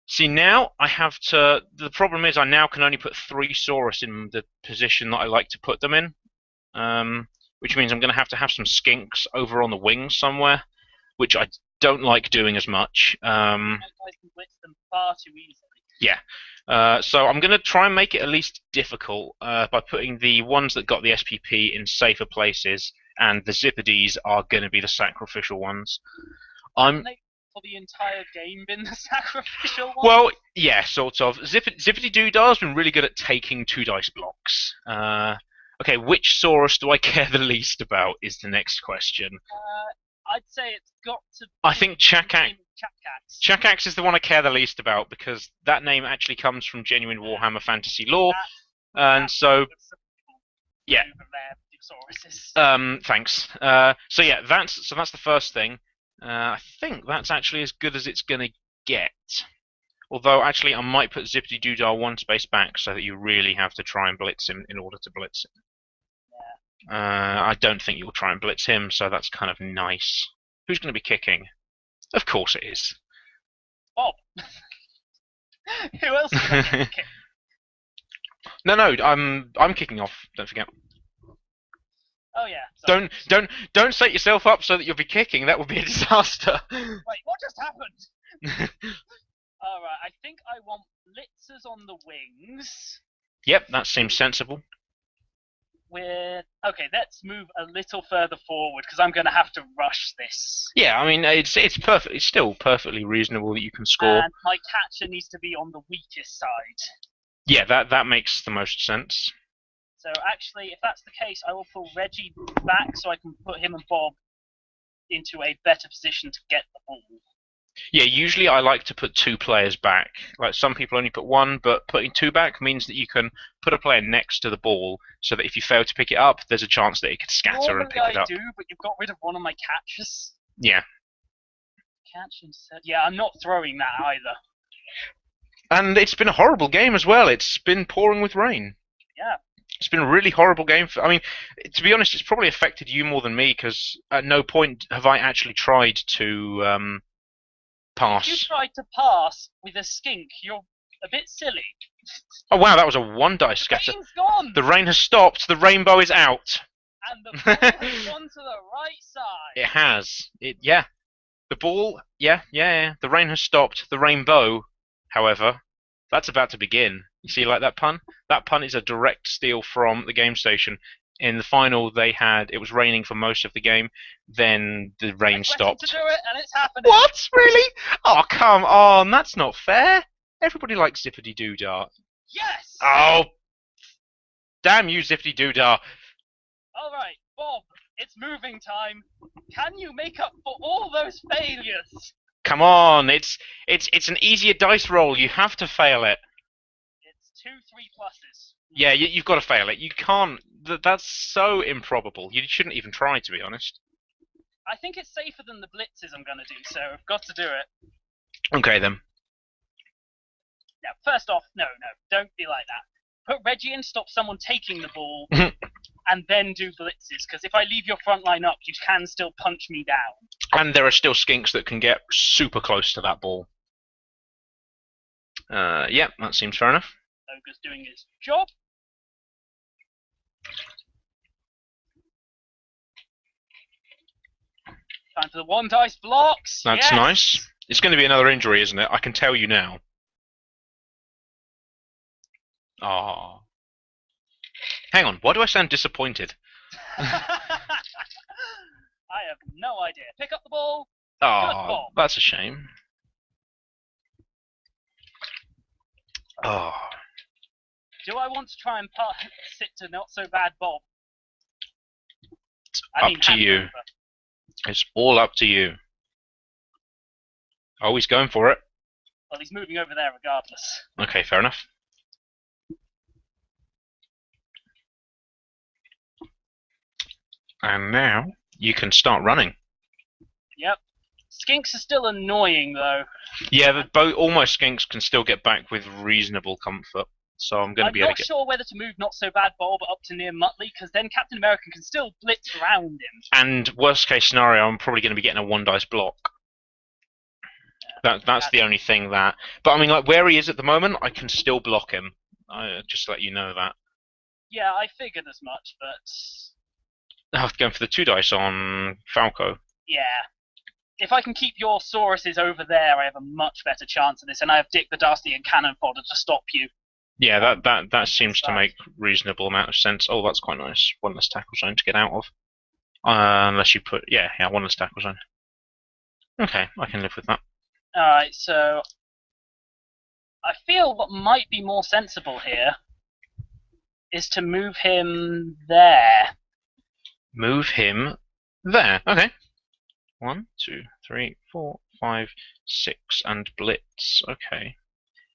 See, now I have to... The problem is I now can only put 3 Saurus in the position that I like to put them in. Which means I'm going to have some skinks over on the wings somewhere, which I don't like doing as much. I can blitz them far too easily. Yeah. So I'm going to try and make it at least difficult by putting the ones that got the SPP in safer places, and the Zippides are going to be the sacrificial ones. Haven't they for the entire game been the sacrificial ones? Well, yeah, sort of. Zippity Doodah has been really good at taking 2 dice blocks. Okay, which Saurus do I care the least about is the next question. I'd say it's got to be... I think Chakax. Chakax is the one I care the least about, because that name actually comes from genuine Warhammer fantasy lore, and so... Yeah. Thanks. So yeah, that's the first thing. I think that's actually as good as it's gonna get. Although, actually, I might put Zippity Doodah 1 space back so that you really have to try and blitz him in order to blitz him. Yeah. I don't think you'll try and blitz him, so that's kind of nice. Who's going to be kicking? Of course it is. Bob. Who else is going to kick? No, I'm kicking off. Don't forget. Oh yeah. Sorry. Don't set yourself up so that you'll be kicking. That would be a disaster. Wait, what just happened? Alright, I think I want blitzers on the wings. Yep, that seems sensible. Okay, let's move a little further forward because I'm going to have to rush this. Yeah, I mean it's still perfectly reasonable that you can score. And my catcher needs to be on the weakest side. Yeah, that makes the most sense. So actually, if that's the case, I will pull Reggie back so I can put him and Bob into a better position to get the ball. Yeah, usually I like to put two players back. Like some people only put one, but putting two back means that you can put a player next to the ball so that if you fail to pick it up, there's a chance that it could scatter and Normally pick it I up. do, but you've got rid of one of my catches. Yeah. Catch instead. Yeah, I'm not throwing that either. And it's been a horrible game as well. It's been pouring with rain. Yeah. It's been a really horrible game. I mean, to be honest, it's probably affected you more than me because at no point have I actually tried to If you pass. tried to pass with a skink, you're a bit silly. Oh wow, that was a one dice The scatter. rain's gone! The rain has stopped. The rainbow is out. And the ball has gone to the right side. It has. Yeah. The ball. Yeah. The rain has stopped. The rainbow, however, that's about to begin. You see, like that pun? That pun is a direct steal from the game station. In the final, it was raining for most of the game. Then the rain stopped. To do it, and it's happening. What? Really? Oh, come on. That's not fair. Everybody likes Zippity Doodah. Yes! Oh, damn you, Zippity Doodah. Alright, Bob, it's moving time. Can you make up for all those failures? Come on, it's an easier dice roll. You have to fail it. It's 2 3 pluses. Yeah, you've got to fail it. You can't. That's so improbable. You shouldn't even try, to be honest. I think it's safer than the blitzes I'm going to do, so I've got to do it. Okay, then. Now, first off, no, don't be like that. Put Reggie in, stop someone taking the ball, and then do blitzes, because if I leave your front line up, you can still punch me down. And there are still skinks that can get super close to that ball. Yeah, that seems fair enough. Ogre's doing his job. Time for the one dice blocks. That's yes! nice. It's going to be another injury, isn't it? I can tell you now. Oh. Hang on, why do I sound disappointed? I have no idea. Pick up the ball. Oh, that's a shame. Oh. Do I want to try and sit to not so bad Bob? It's up to you. Over. It's all up to you. Oh, he's going for it. Well, he's moving over there regardless. Okay, fair enough. And now you can start running. Yep. Skinks are still annoying, though. Yeah, almost skinks can still get back with reasonable comfort. So I'm going to be able to get... I'm not sure whether to move Not So Bad Bob up to near Muttley, because then Captain America can still blitz around him. And worst case scenario, I'm probably going to be getting a one dice block. That's the only thing that... But I mean, like, where he is at the moment, I can still block him. Just to let you know that. Yeah, I figured as much, but... I have to go for the two dice on Falco. Yeah. If I can keep your Sauruses over there, I have a much better chance of this, and I have Dick the Dastard and Cannon Fodder to stop you. Yeah, that seems to make reasonable amount of sense. Oh, that's quite nice. One less tackle zone to get out of. Unless you put... Yeah, one less tackle zone. Okay, I can live with that. Alright, so... I feel what might be more sensible here is to move him there. Move him there. Okay. 1, 2, 3, 4, 5, 6, and blitz. Okay.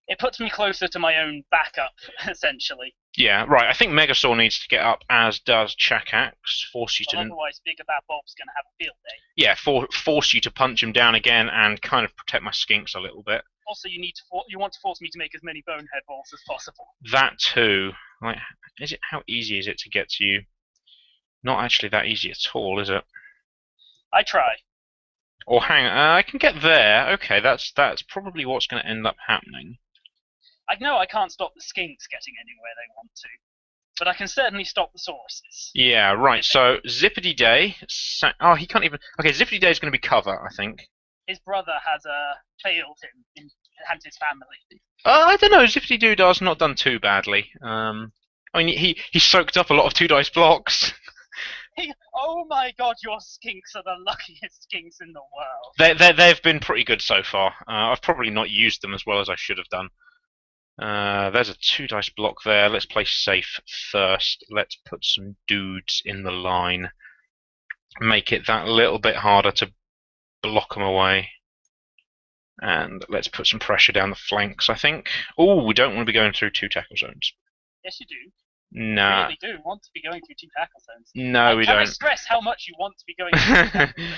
It puts me closer to my own backup, essentially. Yeah, right. I think Megasaur needs to get up, as does Chakax. Force you to... Otherwise, Bigger Bad Bob's going to have a field day. Yeah, force you to punch him down again and kind of protect my skinks a little bit. Also, you want to force me to make as many bonehead balls as possible. That too. Like, how easy is it to get to you? Not actually that easy at all, is it? I try. Or hang on, I can get there. Okay, that's probably what's going to end up happening. I know I can't stop the skinks getting anywhere they want to, but I can certainly stop the Sauruses. Yeah, right. So Zippity Day. Oh, he can't even. Okay, Zippity Day is going to be cover, I think. His brother has failed him and his family. I don't know. Zippity Doodah's not done too badly. I mean, he soaked up a lot of two dice blocks. Oh my god, your skinks are the luckiest skinks in the world. They've been pretty good so far. I've probably not used them as well as I should have done. There's a two dice block there. Let's play safe first. Let's put some dudes in the line. Make it that little bit harder to block them away. And let's put some pressure down the flanks, I think. Oh, we don't want to be going through 2 tackle zones. Yes, you do. Nah. You really do want to be going through 2 tackle zones. No, we Can I don't. stress how much you want to be going through 2 tackle zones?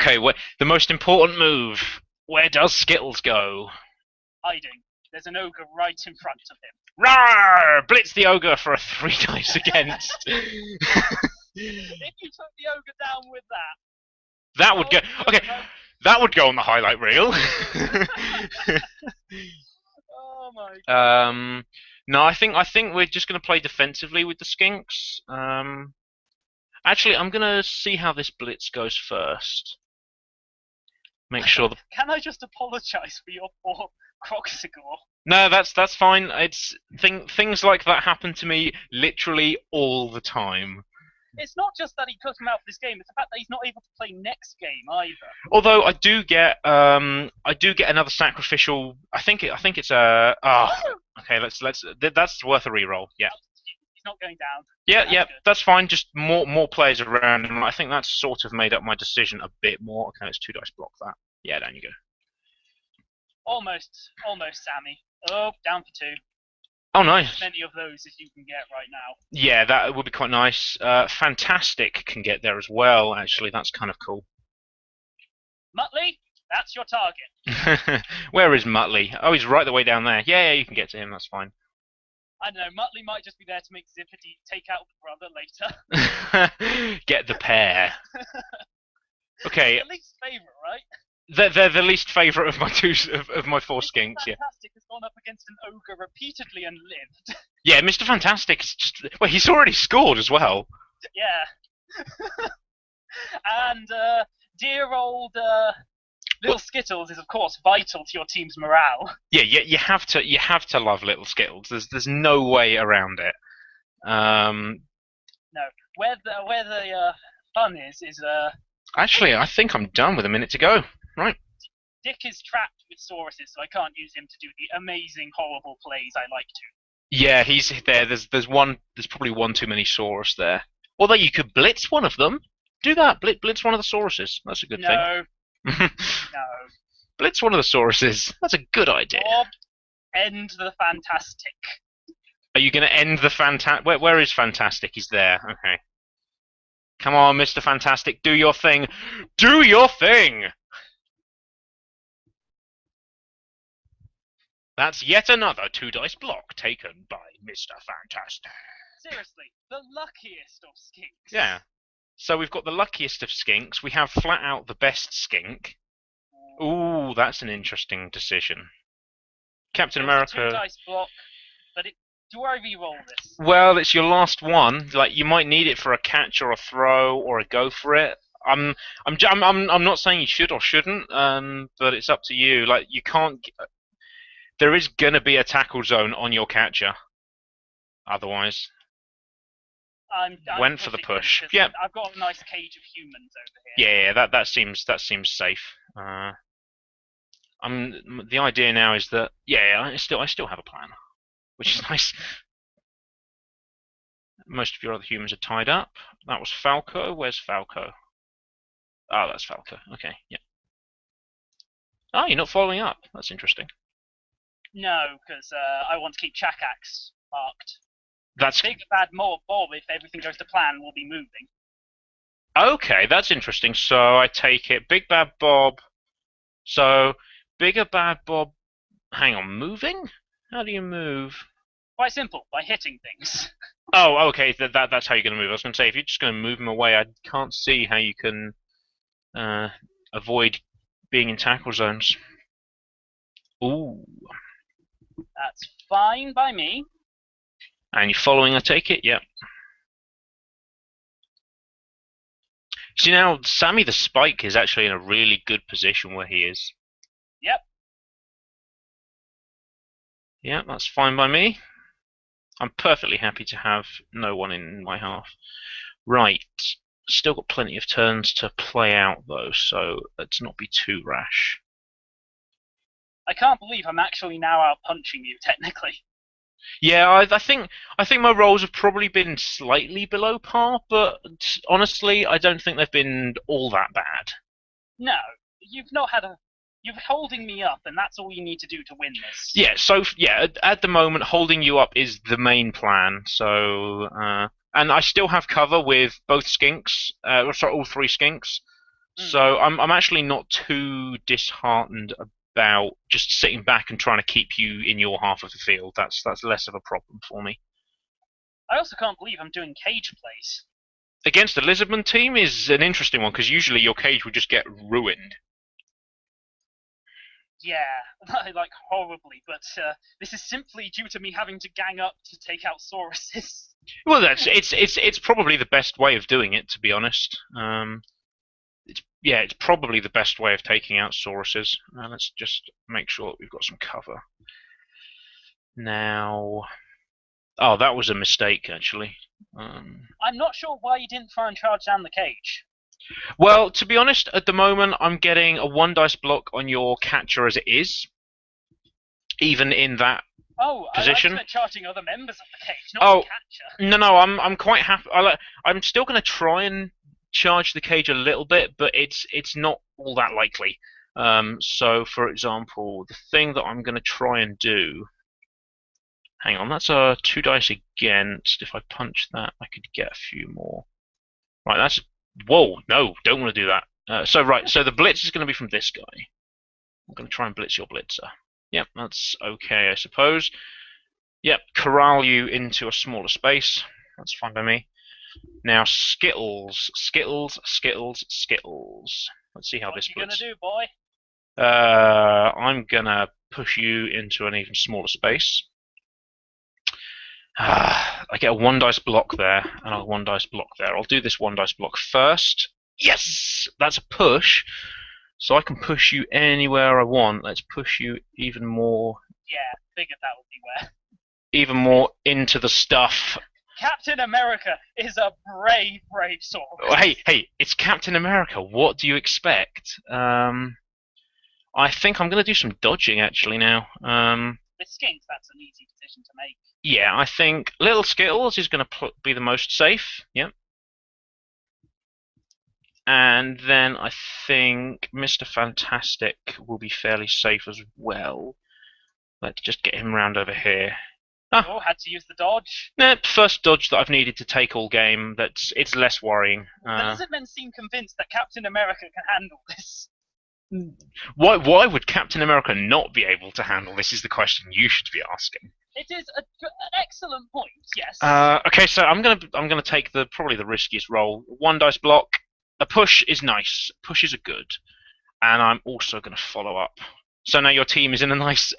Okay, the most important move. Where does Skittles go? Hiding. There's an ogre right in front of him. Rawr! Blitz the ogre for a 3 dice against. If you took the ogre down with that, That would go. Okay, that would go on the highlight reel. Oh my god. No, I think we're just going to play defensively with the skinks. Actually, I'm going to see how this blitz goes first. Make sure. Can I just apologise for your poor Croxigore? No, that's fine. It's things like that happen to me literally all the time. It's not just that he took him out of this game; it's the fact that he's not able to play next game either. Although I do get another sacrificial. I think it's a. Okay, that's worth a reroll. Yeah. He's not going down. Yeah, that's fine. Just more players around, and I think that's sort of made up my decision a bit more. Okay, let's 2 dice block that. Yeah, down you go. Almost, Sammy. Oh, down for 2. Oh, nice. As many of those as you can get right now. Yeah, that would be quite nice. Fantastic can get there as well. Actually, that's kind of cool. Muttley, that's your target. Where is Muttley? Oh, he's right the way down there. Yeah, you can get to him. That's fine. I don't know. Muttley might just be there to make Zippity take out the brother later. Get the pair. Okay. The least favourite, right? They're the least favourite of my 4 skinks. Yeah. Fantastic has gone up against an ogre repeatedly and lived. Yeah, Mr. Fantastic is just. Well, he's already scored as well. Yeah. And dear old Little Skittles is of course vital to your team's morale. Yeah, you have to love Little Skittles. There's no way around it. No, where the fun is Actually, I think I'm done with a minute to go. Right. Dick is trapped with Sauruses, so I can't use him to do the amazing, horrible plays I like to. Yeah, he's there. There's probably one too many Saurus there. Although you could blitz one of them. Do that. Blitz one of the Sauruses. That's a good thing. No. Blitz one of the Sauruses. That's a good idea. Bob, end the Fantastic. Are you going to end the Fantastic? Where is Fantastic? He's there. Okay. Come on, Mr. Fantastic. Do your thing. Do your thing! That's yet another 2 dice block taken by Mr. Fantastic. Seriously, the luckiest of skinks. Yeah. So we've got the luckiest of skinks. We have flat out the best skink. Ooh, that's an interesting decision. Captain America. 2 dice block, but do I re-roll this? Well, it's your last one. Like you might need it for a catch or a throw or a go for it. I'm not saying you should or shouldn't, but it's up to you. Like you can't. There is gonna be a tackle zone on your catcher. Otherwise. I'm went for the push. Yeah. I've got a nice cage of humans over here. Yeah, that seems safe. The idea now is that I still have a plan, which is nice. Most of your other humans are tied up. That was Falco. Where's Falco? Oh, that's Falco. Okay, yeah. Oh, you're not following up. That's interesting. No, because I want to keep Chakax marked. That's Big Bad Bob, if everything goes to plan, will be moving. Okay, that's interesting. So I take it Big Bad Bob. So Bigger Bad Bob. Hang on, moving? How do you move? Quite simple, by hitting things. Oh, okay. That's how you're going to move. I was going to say if you're just going to move him away, I can't see how you can avoid being in tackle zones. Ooh. That's fine by me. And you're following, I take it? Yep. See now, Sammy the Spike is actually in a really good position where he is. Yep. Yeah, that's fine by me. I'm perfectly happy to have no one in my half. Right. Still got plenty of turns to play out though, so let's not be too rash. I can't believe I'm actually now out punching you, technically. Yeah, I think my rolls have probably been slightly below par, but honestly, I don't think they've been all that bad. No, You've not had a. You're holding me up, and that's all you need to do to win this. Yeah, so yeah, at the moment, holding you up is the main plan. So, and I still have cover with both skinks, sorry, all three skinks. So I'm actually not too disheartened about just sitting back and trying to keep you in your half of the field. That's less of a problem for me. I also can't believe I'm doing cage plays. Against the Lizardmen team is an interesting one because usually your cage would just get ruined. Yeah, like horribly, but this is simply due to me having to gang up to take out Sauruses. Well, it's probably the best way of doing it, to be honest. It's probably the best way of taking out Sauruses. Let's just make sure that we've got some cover. Now, oh, that was a mistake actually. I'm not sure why you didn't try and charge down the cage. Well, to be honest, at the moment I'm getting a 1 dice block on your catcher as it is, even in that position. I meant charging other members of the cage, not the catcher. No, I'm quite happy. I'm still going to try and charge the cage a little bit, but it's not all that likely. So, for example, the thing that I'm going to try and do. Hang on, that's a 2 dice against. If I punch that, I could get a few more. Right, that's. Whoa, no, don't want to do that. So the blitz is going to be from this guy. I'm going to try and blitz your blitzer. Yep, that's okay, I suppose. Yep, corral you into a smaller space. That's fine by me. Now, Skittles. Let's see how this blitz. What are you going to do, boy? I'm going to push you into an even smaller space. I get a 1 dice block there, and a 1 dice block there. I'll do this 1 dice block first. Yes! That's a push. So I can push you anywhere I want. Let's push you even more. Yeah, figured that would be where. Even more into the stuff. Captain America is a brave sword. Hey, it's Captain America. What do you expect? I think I'm going to do some dodging actually now. With skinks, that's an easy decision to make. Yeah, I think Little Skittles is going to be the most safe. Yep. And then I think Mr. Fantastic will be fairly safe as well. Let's just get him round over here. Oh, had to use the dodge. First dodge that I've needed to take all game. It's less worrying. The Lizardmen seem convinced that Captain America can handle this. Why would Captain America not be able to handle this? Is the question you should be asking. It is an excellent point. Yes. Okay, so I'm gonna take probably the riskiest roll. 1 dice block. A push is nice. Pushes are good, and I'm also gonna follow up. So now your team is in a nice,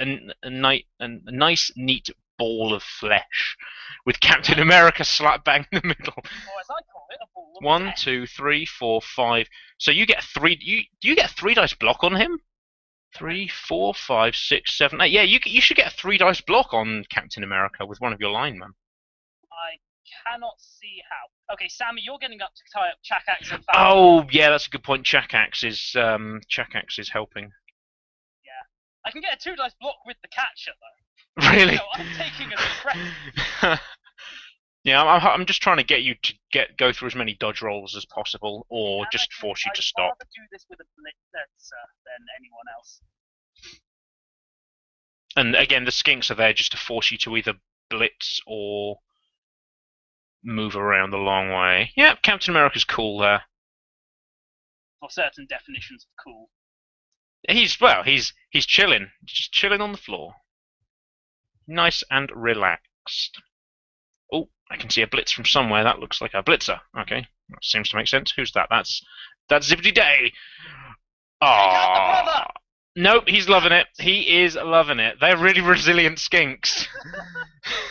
neat ball of flesh, with Captain America slap bang in the middle. Or as I call it, a ball of 1, 2, 3, 4, 5. So you get 3. You get a 3 dice block on him. 3, 4, 5, 6, 7, 8. Yeah, you should get a 3 dice block on Captain America with one of your linemen. I cannot see how. Okay, Sammy, you're getting up to tie up Chakax and Falcon. Oh yeah, that's a good point. Chakax is helping. Yeah, I can get a 2 dice block with the catcher though. Really? No, I'm taking a threat. Yeah, I'm just trying to get you to go through as many dodge rolls as possible, or just force you to stop. I'd rather do this with a blitzer than anyone else. And again, the skinks are there just to force you to either blitz or move around the long way. Yeah, Captain America's cool there. For certain definitions of cool. He's chilling, just chilling on the floor, nice and relaxed. Oh, I can see a blitz from somewhere. That looks like a blitzer. Okay, that seems to make sense. Who's that? That's Zippity Day. Oh, nope, he's loving it. He is loving it. They're really resilient skinks.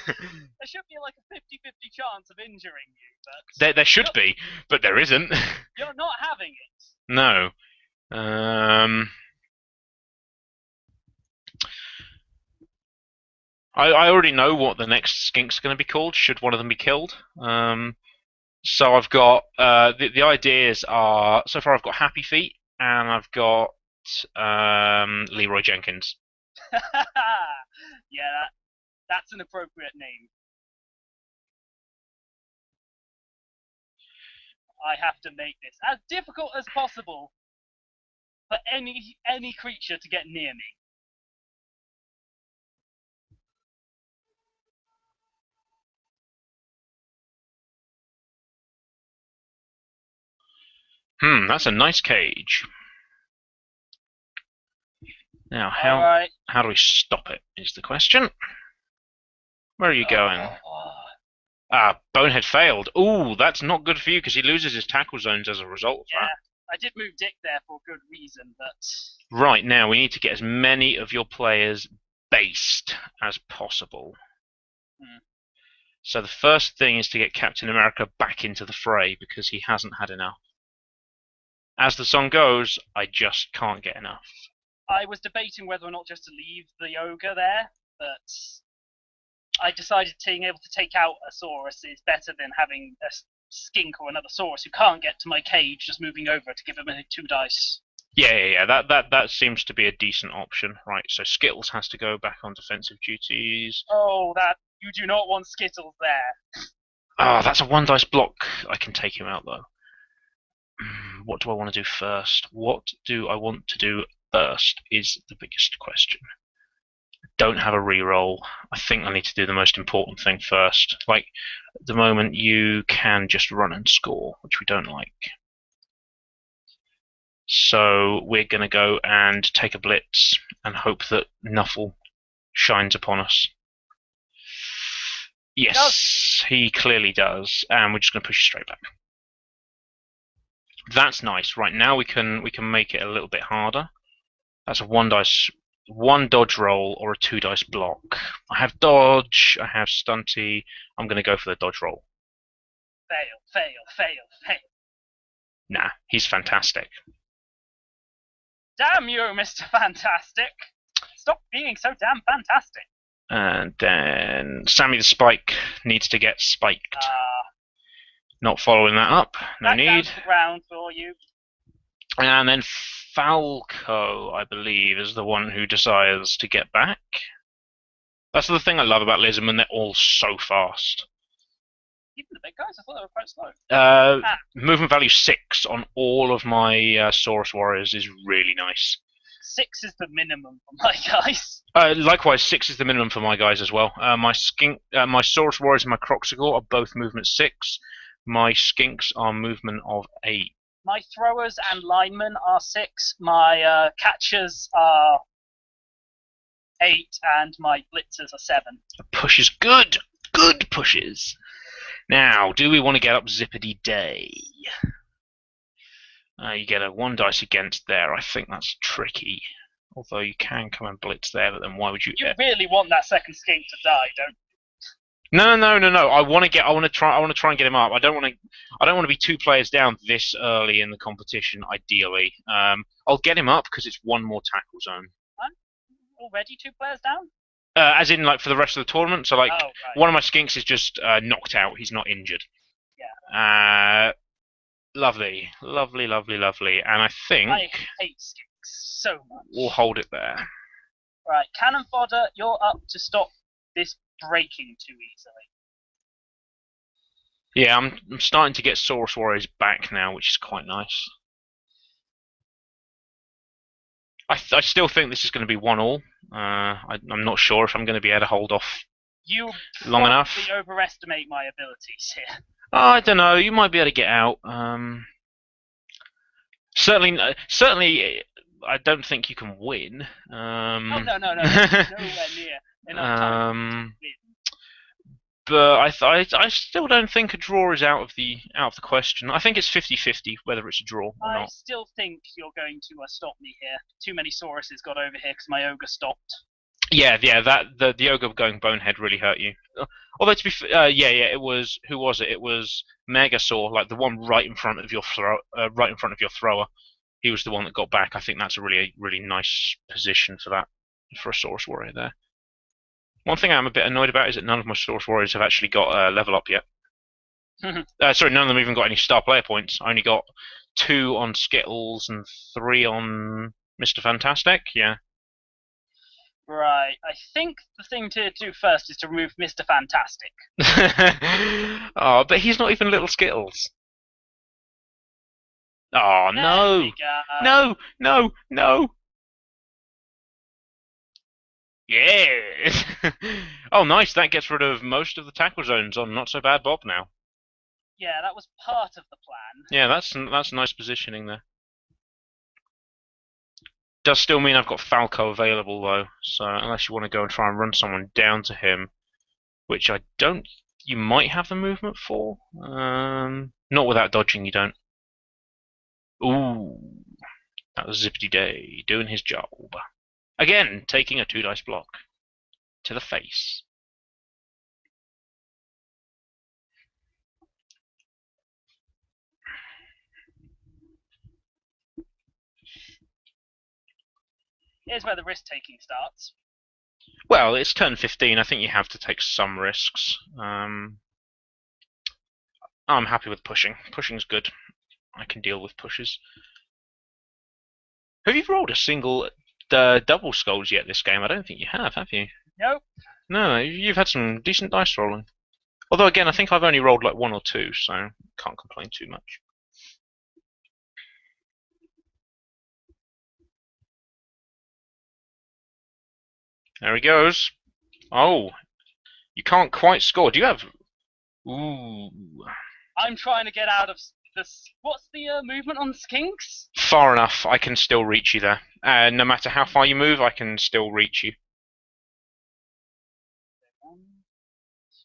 There should be like a 50-50 chance of injuring you, but there should be, but there isn't. You're not having it. No. I already know what the next skink's going to be called, should one of them be killed. So I've got, the ideas are, so far I've got Happy Feet, and I've got Leroy Jenkins. Yeah, that's an appropriate name. I have to make this as difficult as possible. for any creature to get near me. That's a nice cage. Now, Alright. how do we stop it, is the question. Where are you going? Bonehead failed. Ooh, that's not good for you, because he loses his tackle zones as a result of that. I did move Dick there for good reason, but... Right, now we need to get as many of your players based as possible. So the first thing is to get Captain America back into the fray, because he hasn't had enough. As the song goes, I just can't get enough. I was debating whether or not just to leave the ogre there, but I decided being able to take out a Saurus is better than having a skink or another Saurus who can't get to my cage, just moving over to give him 2 dice. Yeah. That seems to be a decent option. Right, so Skittles has to go back on defensive duties. Oh, you do not want Skittles there. Oh, that's a 1 dice block. I can take him out though. What do I want to do first? What do I want to do first is the biggest question. I don't have a reroll. I think I need to do the most important thing first. Like, at the moment, you can just run and score, which we don't like. So we're going to go and take a blitz and hope that Nuffle shines upon us. Yes, he clearly does, and we're just going to push straight back. That's nice. Right, now we can make it a little bit harder. That's a 1 dodge roll or a 2 dice block. I have dodge, I have stunty. I'm going to go for the dodge roll. Fail. Nah, he's fantastic. Damn you, Mr. Fantastic! Stop being so damn fantastic. And then Sammy the Spike needs to get spiked. Not following that up. No need. Back ground for you. And then Falco, I believe, is the one who decides to get back. That's the thing I love about Lizardmen, they're all so fast. Even the big guys, I thought they were quite slow. Movement value 6 on all of my Saurus Warriors is really nice. 6 is the minimum for my guys. Likewise, 6 is the minimum for my guys as well. My Saurus Warriors and my Croxigal are both movement 6. My Skinks are movement of 8. My throwers and linemen are 6. My catchers are 8, and my blitzers are 7. The push is good. Good pushes. Now, do we want to get up Zippity Day? You get a 1 dice against there. I think that's tricky. Although you can come and blitz there, but then why would you? You really want that second skink to die, don't you? No. I want to try and get him up. I don't want to be 2 players down this early in the competition. Ideally, I'll get him up because it's 1 more tackle zone. I'm already 2 players down. As in, like, for the rest of the tournament. So, like, right. One of my skinks is just knocked out. He's not injured. Yeah. Lovely. And I think I hate skinks so much. We'll hold it there. Right, Cannon Fodder, you're up to stop this breaking too easily. Yeah, I'm starting to get Saurus Warriors back now, which is quite nice. I still think this is going to be 1-1. I'm not sure if I'm going to be able to hold off long enough. You overestimate my abilities here. I don't know. You might be able to get out. Certainly, I don't think you can win. No, nowhere near enough time to win. But I still don't think a draw is out of the question. I think it's 50-50 whether it's a draw or not. I still think you're going to stop me here. Too many Sauruses got over here because my ogre stopped. Yeah. The ogre going bonehead really hurt you. Although to be it was, who was it? It was Megasaur, like the one right in front of your thrower. He was the one that got back. I think that's a really nice position for a Saurus Warrior there. One thing I'm a bit annoyed about is that none of my Saurus Warriors have actually got level up yet. Sorry, none of them even got any star player points. I only got 2 on Skittles and 3 on Mr. Fantastic. Yeah. Right. I think the thing to do first is to remove Mr. Fantastic. Oh, but he's not even little Skittles. Oh, There no! we go. No! No! No! Yes! Oh, nice. That gets rid of most of the tackle zones on Not So Bad Bob now. Yeah, that was part of the plan. Yeah, that's nice positioning there. Does still mean I've got Falco available though, so unless you want to go and try and run someone down to him, which I don't. You might have the movement for. Not without dodging, you don't. Ooh, that was Zippity Day doing his job. Again, taking a 2 dice block to the face. Here's where the risk taking starts. Well, it's turn 15. I think you have to take some risks. I'm happy with pushing. Pushing's good. I can deal with pushes. Have you rolled a single double skulls yet this game? I don't think you have you? Nope. No, you've had some decent dice rolling. Although, again, I think I've only rolled like 1 or 2, so can't complain too much. There he goes. Oh, you can't quite score. Do you have... Ooh. I'm trying to get out of this. What's the movement on skinks? Far enough, I can still reach you there. No matter how far you move, I can still reach you. 1,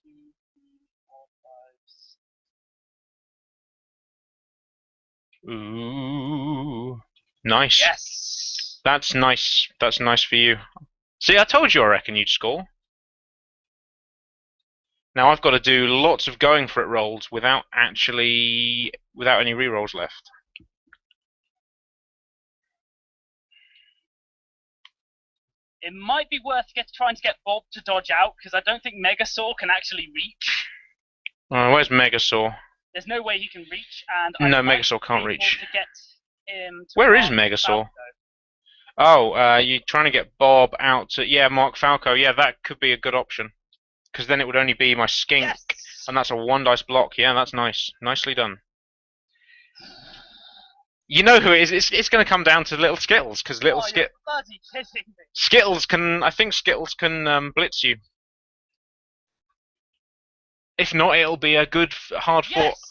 2, 3, 4, 5, 6. Ooh. Nice. Yes! That's nice. That's nice for you. See, I told you I reckon you'd score. Now I've got to do lots of going for it rolls without any rerolls left. It might be worth trying to get Bob to dodge out, because I don't think Megasaur can actually reach. Where's Megasaur? There's no way he can reach, and No, I might Megasaur can't be able reach. to get him to Where is mark Megasaur? Falco. Oh, you're trying to get Bob out to... Yeah, Mark Falco. Yeah, that could be a good option. Because then it would only be my skink, Yes! and that's a 1 dice block. Yeah, that's nice. Nicely done. You know who it is. It's going to come down to Little Skittles, because Little You're bloody kidding me. Skittles can... I think Skittles can blitz you. If not, it'll be a good, hard-fought... Yes!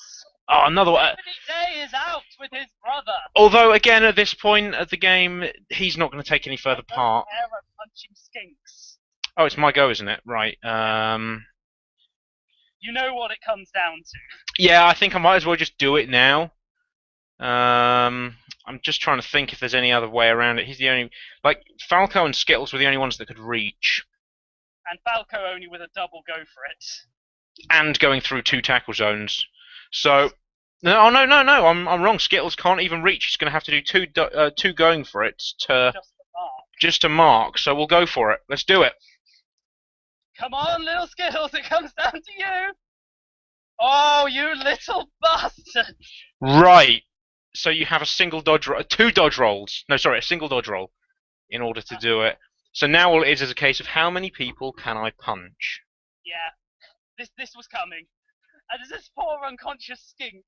Oh, another one. Zippity Day is out with his brother. Although, again, at this point of the game, he's not going to take any further part. Error punching skinks. Oh, it's my go, isn't it? Right. You know what it comes down to. Yeah, I think I might as well just do it now. I'm just trying to think if there's any other way around it. He's the only... Like, Falco and Skittles were the only ones that could reach. And Falco only with a double go for it. And going through 2 tackle zones. So... No, I'm wrong. Skittles can't even reach. He's going to have to do 2 going for it just to mark. So we'll go for it. Let's do it. Come on, little Skittles, it comes down to you! Oh, you little bastard! Right. So you have a single dodge, 2 dodge rolls. No, sorry, a single dodge roll in order to do it. So now all it is a case of how many people can I punch? Yeah, this was coming. And there's this poor unconscious skink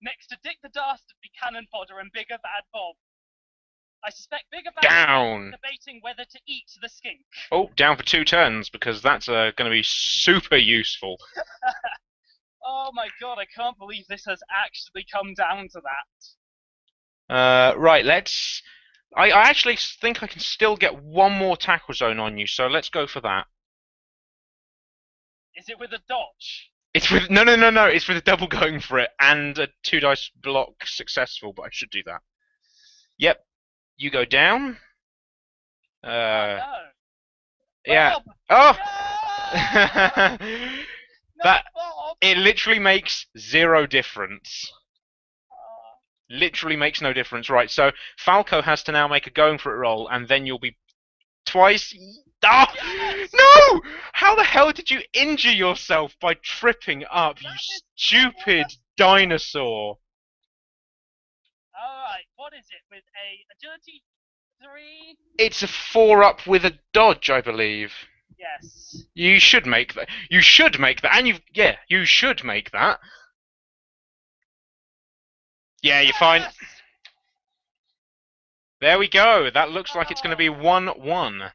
next to Dick the Dastardly Cannon Fodder and Bigger Bad Bob. I suspect Bigger Bad Bob is debating whether to eat the skink. Oh, down for 2 turns, because that's going to be super useful. Oh my god, I can't believe this has actually come down to that. Right, let's... I actually think I can still get 1 more tackle zone on you, so let's go for that. Is it with a dodge? It's with... No, it's with a double going for it, and a 2 dice block successful, but I should do that. Yep. You go down. No. Yeah. Bob! Oh! No! That... Bob! It literally makes 0 difference. Literally makes no difference. Right, so Falco has to now make a going for it roll, and then you'll be twice... Ah! Yes! No! How the hell did you injure yourself by tripping up, you stupid dinosaur? Alright, what is it? With a agility 3? It's a 4-up with a dodge, I believe. Yes. You should make that. You should make that. And you should make that. Yeah, you're fine. Yes! There we go. That looks like it's going to be 1-1.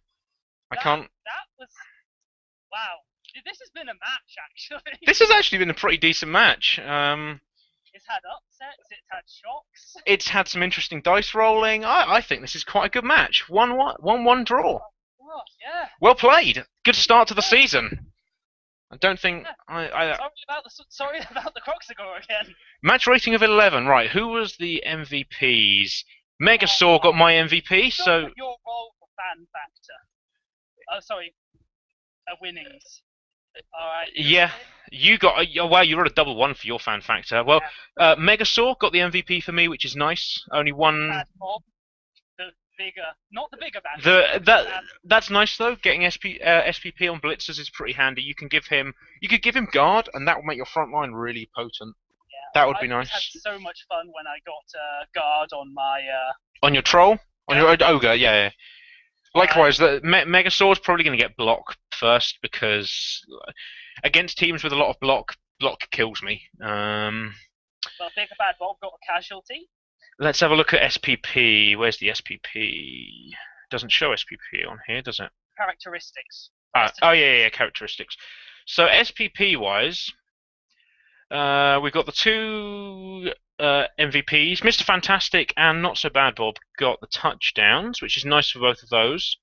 I can't. That was wow. This has been a match, actually. This has actually been a pretty decent match. It's had upsets. It's had shocks. It's had some interesting dice rolling. I think this is quite a good match. 1-1 draw. Oh, yeah. Well played. Good start to the season. I don't think Yeah. Sorry about the Croxagore again. Match rating of 11. Right, who was the MVPs? Megasaur got my MVP, so Your role for fan factor. Oh, sorry. Winnings. All right. yeah, you got. Oh, wow, you rolled a double one for your fan factor. Well, Megasaur got the MVP for me, which is nice. Only one. Bad Bob, the bigger, not the bigger bad. That's nice though. Getting SPP on blitzers is pretty handy. You could give him guard, and that will make your front line really potent. Yeah, That would be nice. I had so much fun when I got guard on my. On your troll, on your ogre, yeah. Likewise, the Megasaur's probably going to get block first because against teams with a lot of block kills me. Well, Bigger Bad Bob got a casualty. Let's have a look at SPP. Where's the SPP? Doesn't show SPP on here, does it? Characteristics. Oh yeah, characteristics. So SPP wise, we've got the two MVPs. Mr. Fantastic and Not So Bad Bob got the touchdowns, which is nice for both of those.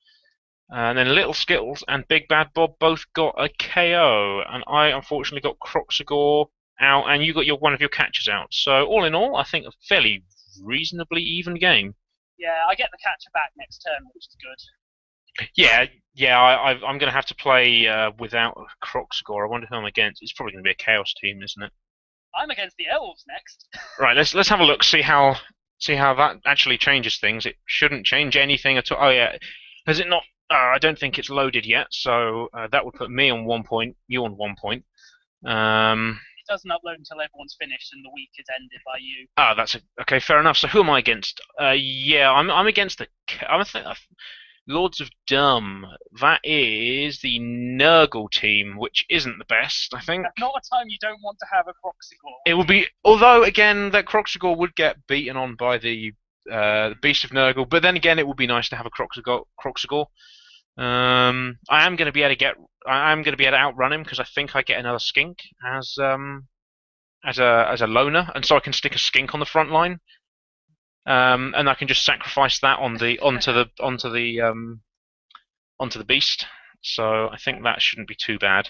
And then Little Skittles and Big Bad Bob both got a KO, and I unfortunately got Croxagore out, and you got one of your catchers out. So all in all, I think a fairly reasonably even game. Yeah, I get the catcher back next turn, which is good. Yeah. I'm going to have to play without Croxagore. I wonder who I'm against. It's probably going to be a Chaos team, isn't it? I'm against the elves next. Right, let's have a look. See how that actually changes things. It shouldn't change anything at all. Oh yeah, has it not? I don't think it's loaded yet. So that would put me on 1 point, you on 1 point. It doesn't upload until everyone's finished and the week is ended by you. That's okay. Fair enough. So who am I against? Yeah, I'm against the. Lords of Dumb. That is the Nurgle team, which isn't the best, I think. That's not a time you don't want to have a Croxagore. It would be, although again, that Croxagore would get beaten on by the Beast of Nurgle, but then again, it would be nice to have a Croxagore. I am going to be able to outrun him because I think I get another skink as a loner, and so I can stick a skink on the front line. And I can just sacrifice that onto the beast. So I think that shouldn't be too bad.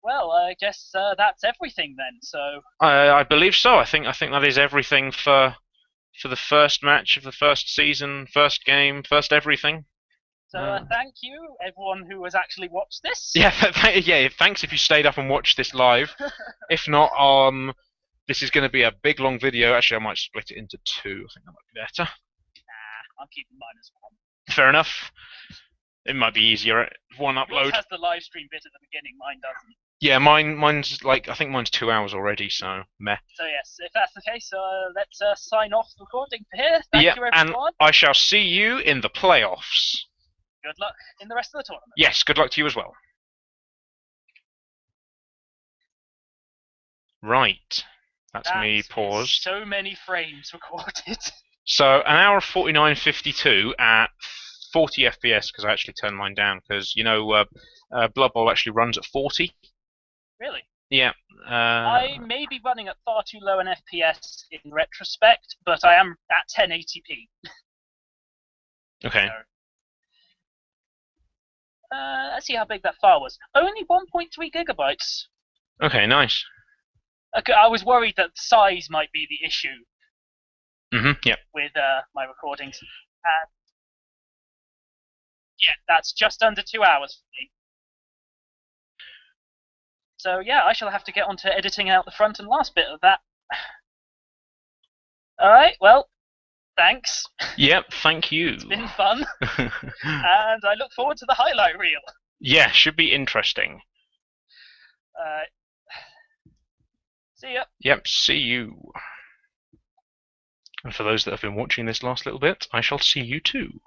Well, I guess that's everything then. So I believe so. I think that is everything for the first match of the first season, first game, first everything. So thank you, everyone who has actually watched this. Yeah, thanks if you stayed up and watched this live. If not, this is going to be a big, long video. Actually, I might split it into two. I think that might be better. Nah, I'm keeping mine as one. Fair enough. It might be easier. One upload. Yours has the live stream bit at the beginning. Mine doesn't. Yeah, mine's like, I think mine's 2 hours already, so meh. So yes, if that's the case, let's sign off the recording for here. Thank you, everyone. And I shall see you in the playoffs. Good luck in the rest of the tournament. Yes, good luck to you as well. Right. That's me paused. So many frames recorded. So an hour 49:52 at 40 FPS because I actually turned mine down because Bloodbowl actually runs at 40. Really? Yeah. I may be running at far too low an FPS in retrospect, but I am at 1080p. Okay. So, let's see how big that file was. Only 1.3 gigabytes. Okay, nice. Okay, I was worried that size might be the issue. Yep. With my recordings. Yeah, that's just under 2 hours for me. So yeah, I shall have to get onto editing out the front and last bit of that. Alright, well, thanks. Yep, thank you. It's been fun. And I look forward to the highlight reel. Yeah, should be interesting. See ya. Yep, see you. And for those that have been watching this last little bit, I shall see you too.